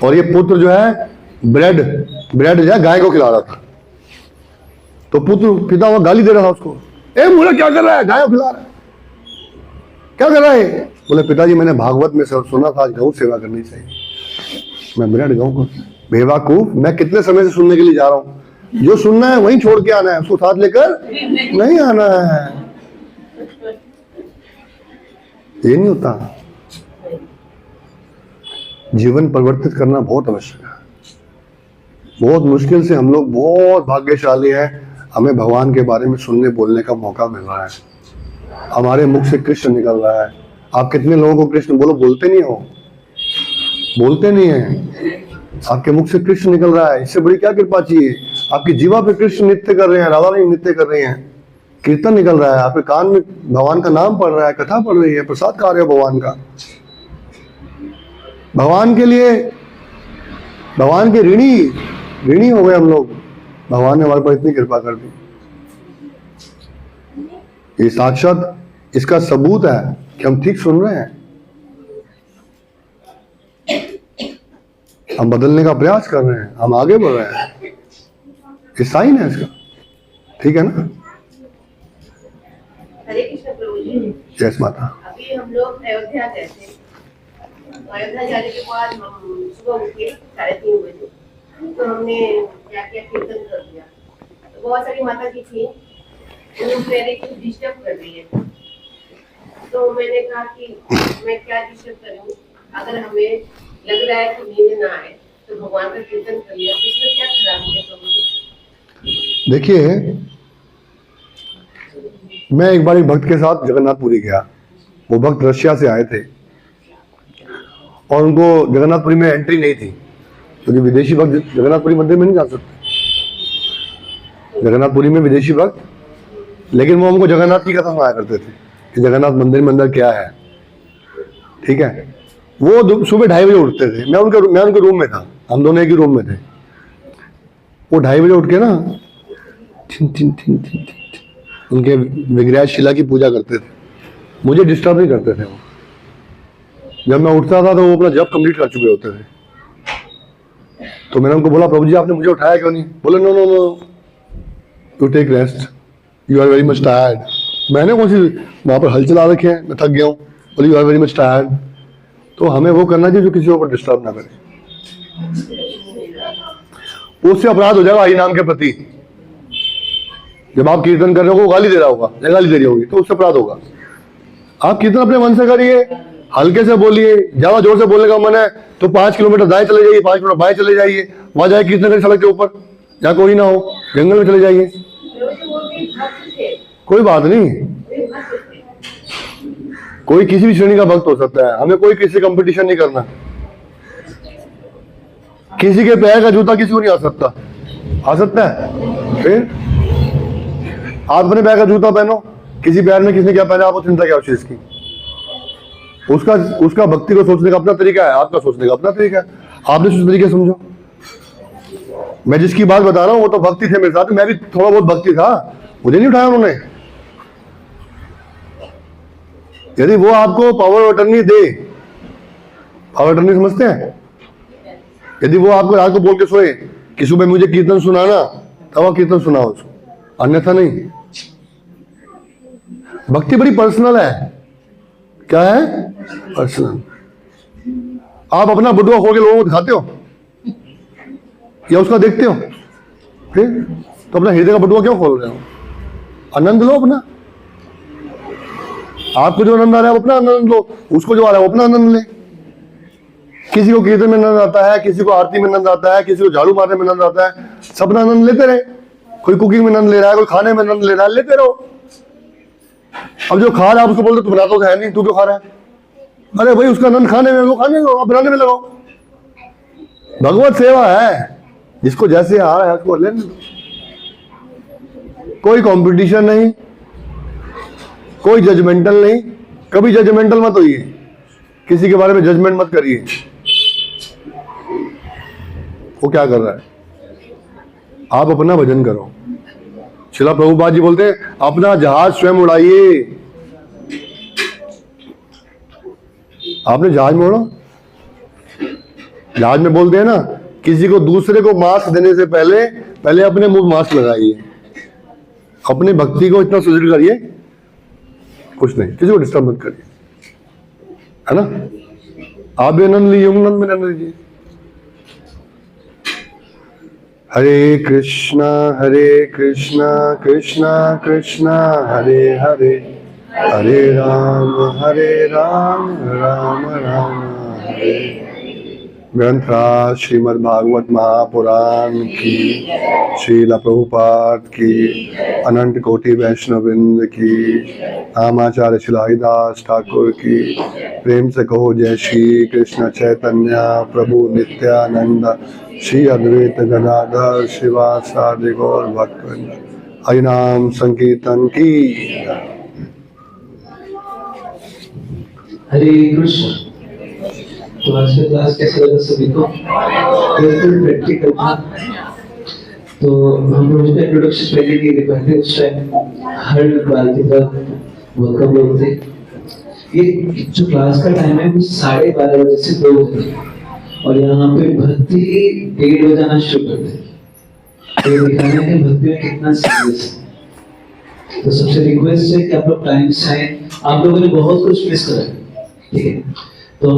और ये पुत्र जो है ब्रेड जो है गाय को खिला रहा था। तो पिता वो गाली दे रहा था उसको, ए मुझे क्या कर रहा है, गाय को खिला रहा है, क्या कर रहा है। बोले, पिताजी मैंने भागवत में सुना था आज गौ सेवा करनी चाहिए, मैं ब्रेड गौ को। बेवकूफ, मैं कितने समय से सुनने के लिए जा रहा हूं, जो सुनना है वहीं छोड़ के आना है, उसको साथ लेकर नहीं आना है। ये नहीं होता। जीवन परिवर्तित करना बहुत आवश्यक है। बहुत मुश्किल से हम लोग बहुत भाग्यशाली हैं, हमें भगवान के बारे में सुनने बोलने का मौका मिल रहा है। हमारे मुख से कृष्ण निकल रहा है। आप कितने लोगों को कृष्ण बोलो, बोलते नहीं हो, बोलते नहीं है। आपके मुख से कृष्ण निकल रहा है, इससे बड़ी क्या कृपा चाहिए। आपकी जीवा पे कृष्ण नृत्य कर रहे हैं, राधा रानी नृत्य कर रहे हैं, कीर्तन निकल रहा है, आपके कान में भगवान का नाम पढ़ रहा है, कथा पढ़ रही है, प्रसाद खा रहे हो भगवान का। भगवान के लिए, भगवान के ऋणी हो गए हम लोग। भगवान ने हमारे पर इतनी कृपा कर दी। ये साक्षात इसका सबूत है कि हम ठीक सुन रहे हैं, हम बदलने का प्रयास कर रहे हैं, हम आगे बढ़ रहे हैं। ये साइन है इसका, ठीक है ना। हरे कृष्ण प्रभु जी। जय माता। अभी हम लोग अयोध्या गए थे। अयोध्या जाने के बाद हम सुबह उठे 3:30 बजे, तो हमने क्या किया, कीर्तन कर दिया। तो बहुत सारी माता जी थी, मेरे को डिस्टर्ब कर रही है। तो मैंने कहा कि मैं क्या डिस्टर्ब करूं, अगर हमें लग रहा है कि नींद ना आए तो भगवान का कीर्तन कर लिया, इसमें क्या खराबी है प्रभु जी। देखिए, मैं एक बार एक भक्त के साथ जगन्नाथपुरी गया। वो भक्त रशिया से आए थे और उनको जगन्नाथपुरी में एंट्री नहीं थी, क्योंकि विदेशी भक्त जगन्नाथपुरी मंदिर में नहीं जा सकते। जगन्नाथपुरी में विदेशी भक्त, लेकिन वो हमको जगन्नाथ की कथा सुनाया करते थे कि जगन्नाथ मंदिर में अंदर क्या है, ठीक है। वो सुबह 2:30 बजे उठते थे। मैं उनके रूम में था, हम दोनों एक ही रूम में थे। वो 2:30 बजे उठ के ना उनके विग्रह शिला की पूजा करते थे। मुझे डिस्टर्ब नहीं करते थे वो। जब मैं उठता था तो वो अपना जप कंप्लीट कर चुके होते थे। तो मैंने उनको बोला, प्रभु जी आपने मुझे उठाया क्यों नहीं। बोले, no no no, you take rest, you are very much tired. मैंने कौन सी वहां पर हल चला रखे हैं, मैं थक गया हूँ, बोली you are very much tired. तो हमें वो करना चाहिए जो किसी को डिस्टर्ब ना करे, उससे अपराध हो जाएगा हरि नाम के प्रति। जब आप कीर्तन कर रहे हो, गाली दे रहा होगा या गाली दे रही होगी, तो उससे अपराध होगा। आप कीर्तन अपने मन से करिए, हल्के से बोलिए। ज्यादा जोर से बोलने का मन है तो 5 किलोमीटर दाएं चले जाइए, 5 किलोमीटर बाएं चले जाइए, वहां जाए कीर्तन करिए सड़क के ऊपर, जहाँ कोई ना हो, जंगल में चले जाइए, कोई बात नहीं। कोई किसी भी श्रेणी का भक्त हो सकता है, हमें कोई किसी कंपटीशन नहीं करना। किसी के पैर का जूता किसी को नहीं आ सकता, आ सकता है? फिर आप अपने पैर का जूता पहनो, किसी पैर में किसने क्या पहना, आपको चिंता क्या उस चीज की? उसका भक्ति को सोचने का अपना तरीका है, आपका सोचने का अपना तरीका है। आपने उस तरीके से समझो। मैं जिसकी बात बता रहा हूँ वो तो भक्ति थे मेरे साथ, मैं भी थोड़ा बहुत भक्ति था, मुझे नहीं उठाया उन्होंने। यदि वो आपको power of attorney they, power attorney समझते हैं, यदि वो आपको रात को बोल के सोए कि सुबह मुझे कीर्तन सुनाना, तब आप कीर्तन सुनाओ उसको, अन्यथा नहीं। भक्ति बड़ी पर्सनल है। क्या है? पर्सनल। आप अपना बुद्धवा खोल के लोगों को दिखाते हो या उसका देखते हो? फिर तो अपना हृदय का बटुआ क्यों खोल रहे हो? आनंद लो अपना। आपको जो आनंद आ रहा है वो अपना आनंद लो, उसको जो आ रहा है वो अपना आनंद ले। किसी को कीर्तन में आनंद आता है, किसी को आरती में आनंद आता है, किसी को झाड़ू मारने में आनंद आता है, सब आनंद लेते रहे। कोई कुकिंग में आनंद ले रहा है, कोई खाने में आनंद ले रहा है, लेते रहो। अब जो खा रहा है उसको बोलते तुम बनाता तो है नहीं, तू क्यों खा रहा है? अरे भाई उसका आनंद खाने में, वो खाने में, आप बनाने में लगाओ। भगवत सेवा है, जिसको जैसे आ रहा है उसको लेने दो। कोई कंपटीशन नहीं, कोई जजमेंटल नहीं। कभी जजमेंटल मत होइए, किसी के बारे में जजमेंट मत करिए वो क्या कर रहा है। आप अपना भजन करो। शिला प्रभुपाद जी बोलते हैं अपना जहाज स्वयं उड़ाइए। आपने जहाज में उड़ो। जहाज में बोलते हैं ना, किसी को दूसरे को मास्क देने से पहले अपने मुंह मास्क लगाइए। अपनी भक्ति को इतना सुदृढ़ करिए, कुछ नहीं, किसी को डिस्टर्ब मत करिए, है ना। आप भी आनंद लीजिए, आनंद में आनंद लीजिए। हरे कृष्णा कृष्णा कृष्णा हरे हरे, हरे राम राम राम हरे। ग्रंथराज श्रीमद् भागवत महापुराण की, श्रील प्रभुपाद की, अनंत कोटि वैष्णववृंद की, रामाचार्य शिला हरिदास ठाकुर की। प्रेम से कहो जय श्री कृष्ण चैतन्य प्रभु नित्यानंद, श्री अद्वैत गदाधर शिवासादि गौर भक्तवृंद। हरि नाम संकीर्तन की। हरे कृष्ण। तो आज का क्लास कैसे लगा सभी को? बिल्कुल प्रैक्टिकल था। तो हम लोग का इंट्रोडक्शन पहले नहीं दे पाए थे, उस टाइम हर बार की तरह बहुत कम लोग थे। ये जो क्लास का टाइम है वो 12:30 बजे से 2 बजे, और यहाँ पे भक्ति 1:30 बजे आना शुरू कर दी। तो दिखाने के भक्ति में कितना सीरियस है। तो सबसे रिक्वेस्ट है कि आप लोग टाइम से आए। आप लोगों ने बहुत कुछ मिस करा, ठीक है।